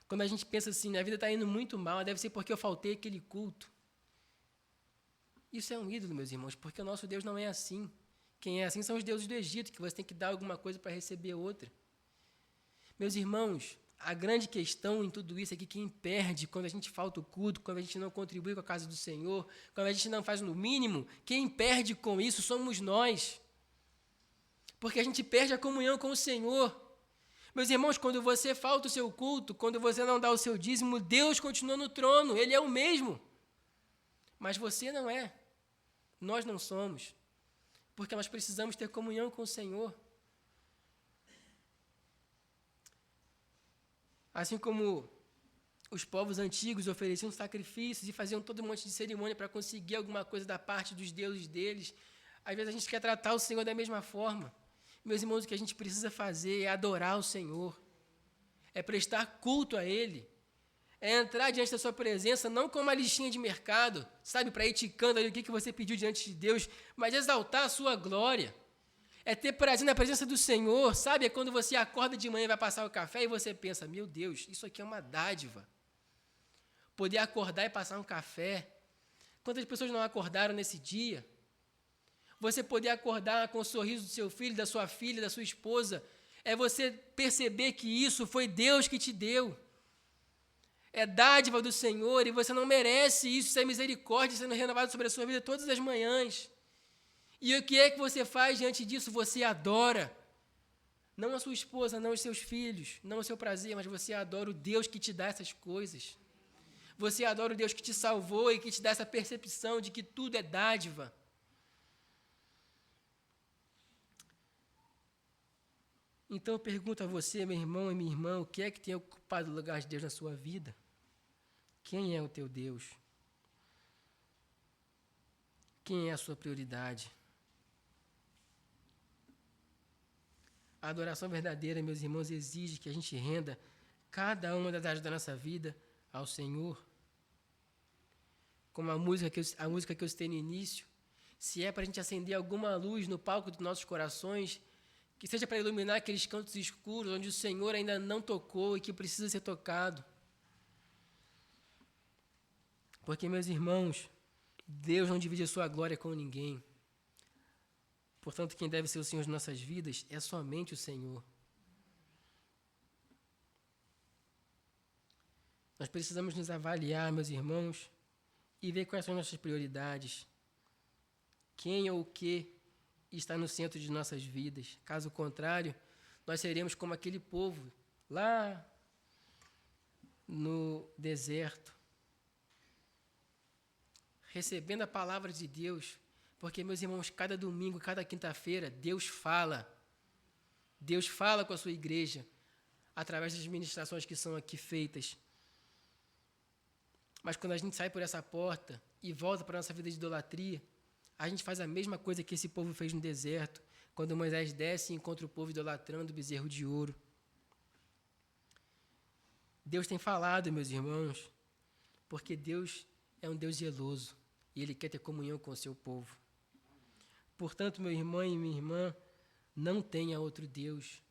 S1: Quando a gente pensa assim, a vida está indo muito mal, deve ser porque eu faltei aquele culto. Isso é um ídolo, meus irmãos, porque o nosso Deus não é assim. Quem é assim são os deuses do Egito, que você tem que dar alguma coisa para receber outra. Meus irmãos, a grande questão em tudo isso é que quem perde quando a gente falta o culto, quando a gente não contribui com a casa do Senhor, quando a gente não faz no mínimo, quem perde com isso somos nós. Porque a gente perde a comunhão com o Senhor. Meus irmãos, quando você falta o seu culto, quando você não dá o seu dízimo, Deus continua no trono, Ele é o mesmo. Mas você não é. Nós não somos. Porque nós precisamos ter comunhão com o Senhor. Assim como os povos antigos ofereciam sacrifícios e faziam todo um monte de cerimônia para conseguir alguma coisa da parte dos deuses deles, às vezes a gente quer tratar o Senhor da mesma forma. Meus irmãos, o que a gente precisa fazer é adorar o Senhor, é prestar culto a Ele, é entrar diante da sua presença, não com uma listinha de mercado, sabe, para ir ticando ali o que você pediu diante de Deus, mas exaltar a sua glória. É ter prazer na presença do Senhor, sabe? É quando você acorda de manhã e vai passar o café e você pensa, meu Deus, isso aqui é uma dádiva. Poder acordar e passar um café. Quantas pessoas não acordaram nesse dia? Você poder acordar com o sorriso do seu filho, da sua filha, da sua esposa, é você perceber que isso foi Deus que te deu. É dádiva do Senhor e você não merece isso, isso é misericórdia sendo renovado sobre a sua vida todas as manhãs. E o que é que você faz diante disso? Você adora. Não a sua esposa, não os seus filhos, não o seu prazer, mas você adora o Deus que te dá essas coisas. Você adora o Deus que te salvou e que te dá essa percepção de que tudo é dádiva. Então eu pergunto a você, meu irmão e minha irmã, o que é que tem ocupado o lugar de Deus na sua vida? Quem é o teu Deus? Quem é a sua prioridade? A adoração verdadeira, meus irmãos, exige que a gente renda cada uma das áreas da nossa vida ao Senhor. Como a música que eu citei no início, se é para a gente acender alguma luz no palco dos nossos corações, que seja para iluminar aqueles cantos escuros onde o Senhor ainda não tocou e que precisa ser tocado. Porque, meus irmãos, Deus não divide a sua glória com ninguém. Portanto, quem deve ser o Senhor de nossas vidas é somente o Senhor. Nós precisamos nos avaliar, meus irmãos, e ver quais são as nossas prioridades. Quem ou o que está no centro de nossas vidas. Caso contrário, nós seremos como aquele povo lá no deserto, recebendo a palavra de Deus. Porque, meus irmãos, cada domingo, cada quinta-feira, Deus fala. Deus fala com a sua igreja, através das ministrações que são aqui feitas. Mas quando a gente sai por essa porta e volta para a nossa vida de idolatria, a gente faz a mesma coisa que esse povo fez no deserto, quando Moisés desce e encontra o povo idolatrando o bezerro de ouro. Deus tem falado, meus irmãos, porque Deus é um Deus zeloso e Ele quer ter comunhão com o seu povo. Portanto, meu irmão e minha irmã, não tenha outro Deus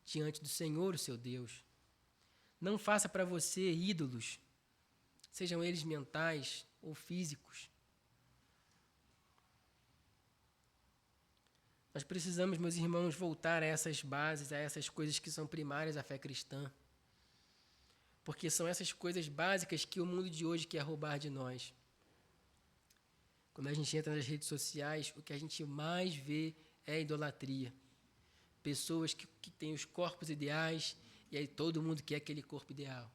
S1: diante do Senhor, o seu Deus. Não faça para você ídolos, sejam eles mentais ou físicos. Nós precisamos, meus irmãos, voltar a essas bases, a essas coisas que são primárias à fé cristã. Porque são essas coisas básicas que o mundo de hoje quer roubar de nós. Quando a gente entra nas redes sociais, o que a gente mais vê é a idolatria. Pessoas que têm os corpos ideais, e aí todo mundo quer aquele corpo ideal.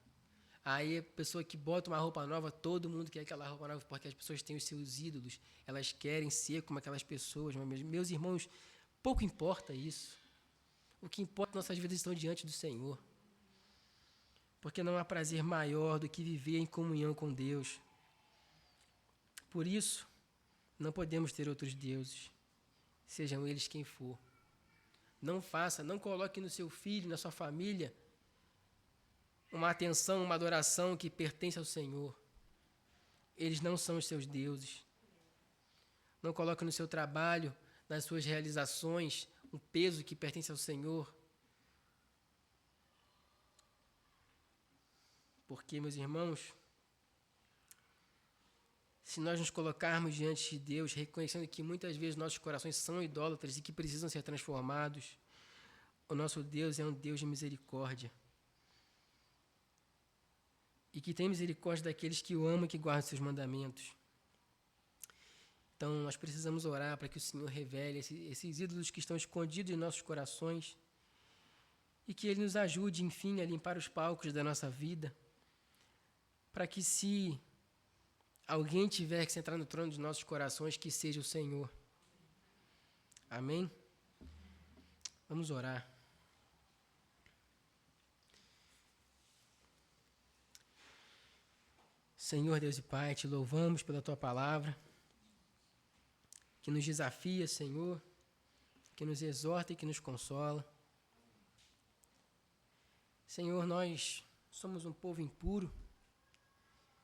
S1: Aí a pessoa que bota uma roupa nova, todo mundo quer aquela roupa nova, porque as pessoas têm os seus ídolos, elas querem ser como aquelas pessoas. Mas, meus irmãos, pouco importa isso. O que importa é que nossas vidas estão diante do Senhor. Porque não há prazer maior do que viver em comunhão com Deus. Por isso, não podemos ter outros deuses, sejam eles quem for. Não coloque no seu filho, na sua família, uma atenção, uma adoração que pertence ao Senhor. Eles não são os seus deuses. Não coloque no seu trabalho, nas suas realizações, um peso que pertence ao Senhor. Porque, meus irmãos, se nós nos colocarmos diante de Deus, reconhecendo que muitas vezes nossos corações são idólatras e que precisam ser transformados, o nosso Deus é um Deus de misericórdia. E que tem misericórdia daqueles que o amam e que guardam seus mandamentos. Então, nós precisamos orar para que o Senhor revele esses ídolos que estão escondidos em nossos corações e que Ele nos ajude, enfim, a limpar os palcos da nossa vida, para que, se alguém tiver que sentar no trono dos nossos corações, que seja o Senhor. Amém? Vamos orar. Senhor Deus e Pai, te louvamos pela Tua palavra, que nos desafia, Senhor, que nos exorta e que nos consola. Senhor, nós somos um povo impuro,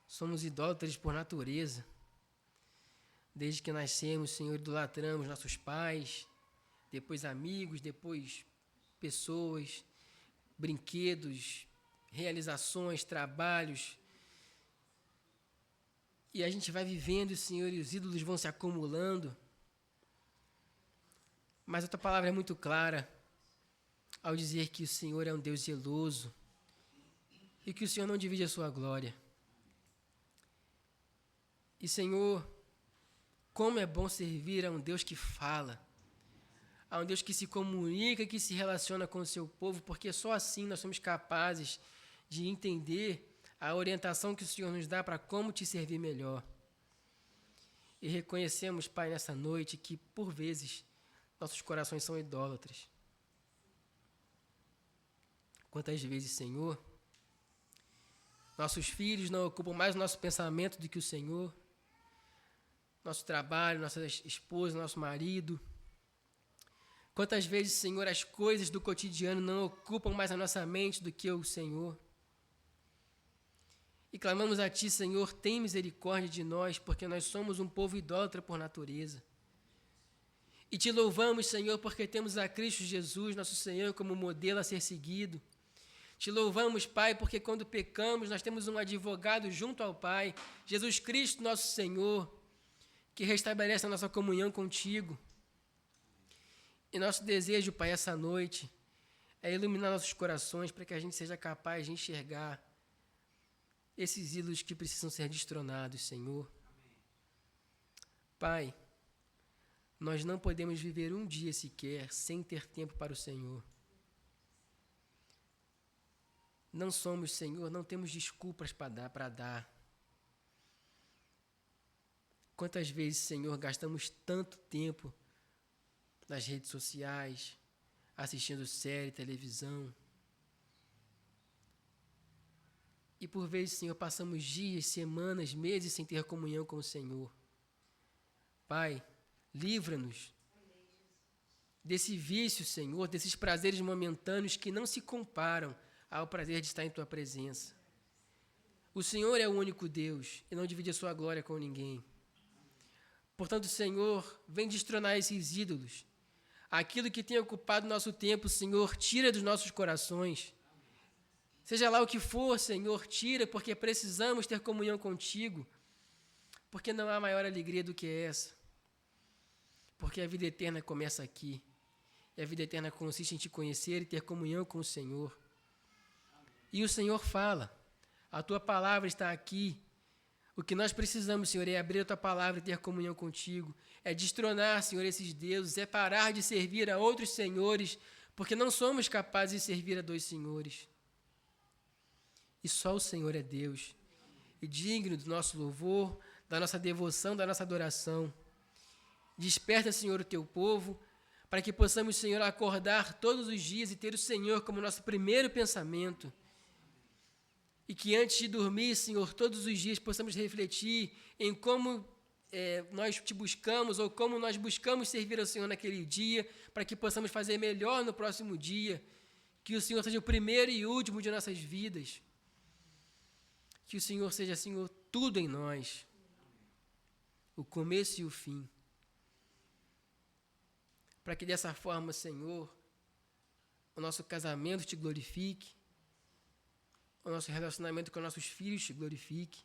S1: somos idólatras por natureza. Desde que nascemos, Senhor, idolatramos nossos pais, depois amigos, depois pessoas, brinquedos, realizações, trabalhos. E a gente vai vivendo, Senhor, e os ídolos vão se acumulando. Mas a Tua palavra é muito clara ao dizer que o Senhor é um Deus zeloso e que o Senhor não divide a sua glória. E, Senhor, como é bom servir a um Deus que fala, a um Deus que se comunica, que se relaciona com o seu povo, porque só assim nós somos capazes de entender a orientação que o Senhor nos dá para como te servir melhor. E reconhecemos, Pai, nessa noite que, por vezes, nossos corações são idólatras. Quantas vezes, Senhor, nossos filhos não ocupam mais o nosso pensamento do que o Senhor, nosso trabalho, nossa esposa, nosso marido. Quantas vezes, Senhor, as coisas do cotidiano não ocupam mais a nossa mente do que o Senhor. E clamamos a Ti, Senhor, tem misericórdia de nós, porque nós somos um povo idólatra por natureza. E Te louvamos, Senhor, porque temos a Cristo Jesus, nosso Senhor, como modelo a ser seguido. Te louvamos, Pai, porque quando pecamos, nós temos um advogado junto ao Pai, Jesus Cristo, nosso Senhor, que restabelece a nossa comunhão contigo. E nosso desejo, Pai, essa noite, é iluminar nossos corações para que a gente seja capaz de enxergar esses ídolos que precisam ser destronados, Senhor. Pai, nós não podemos viver um dia sequer sem ter tempo para o Senhor. Não somos, Senhor, não temos desculpas para dar. Quantas vezes, Senhor, gastamos tanto tempo nas redes sociais, assistindo série, televisão, E por vezes, Senhor, passamos dias, semanas, meses sem ter comunhão com o Senhor. Pai, livra-nos desse vício, Senhor, desses prazeres momentâneos que não se comparam ao prazer de estar em Tua presença. O Senhor é o único Deus e não divide a sua glória com ninguém. Portanto, Senhor, vem destronar esses ídolos. Aquilo que tem ocupado nosso tempo, Senhor, tira dos nossos corações. Seja lá o que for, Senhor, tira, porque precisamos ter comunhão contigo. Porque não há maior alegria do que essa. Porque a vida eterna começa aqui. E a vida eterna consiste em te conhecer e ter comunhão com o Senhor. E o Senhor fala. A tua palavra está aqui. O que nós precisamos, Senhor, é abrir a tua palavra e ter comunhão contigo. É destronar, Senhor, esses deuses. É parar de servir a outros senhores, porque não somos capazes de servir a dois senhores. E só o Senhor é Deus. E digno do nosso louvor, da nossa devoção, da nossa adoração. Desperta, Senhor, o teu povo, para que possamos, Senhor, acordar todos os dias e ter o Senhor como nosso primeiro pensamento. E que antes de dormir, Senhor, todos os dias possamos refletir em como nós te buscamos ou como nós buscamos servir ao Senhor naquele dia, para que possamos fazer melhor no próximo dia. Que o Senhor seja o primeiro e último de nossas vidas. Que o Senhor seja, Senhor, tudo em nós. O começo e o fim. Para que dessa forma, Senhor, o nosso casamento te glorifique, o nosso relacionamento com nossos filhos te glorifique,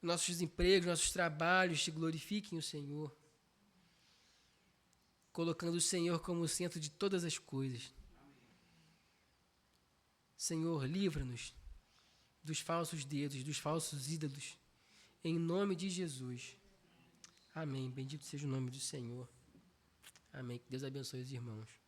S1: nossos empregos, nossos trabalhos te glorifiquem o Senhor, colocando o Senhor como o centro de todas as coisas. Senhor, livra-nos dos falsos dedos, dos falsos ídolos, em nome de Jesus. Amém. Bendito seja o nome do Senhor. Amém. Que Deus abençoe os irmãos.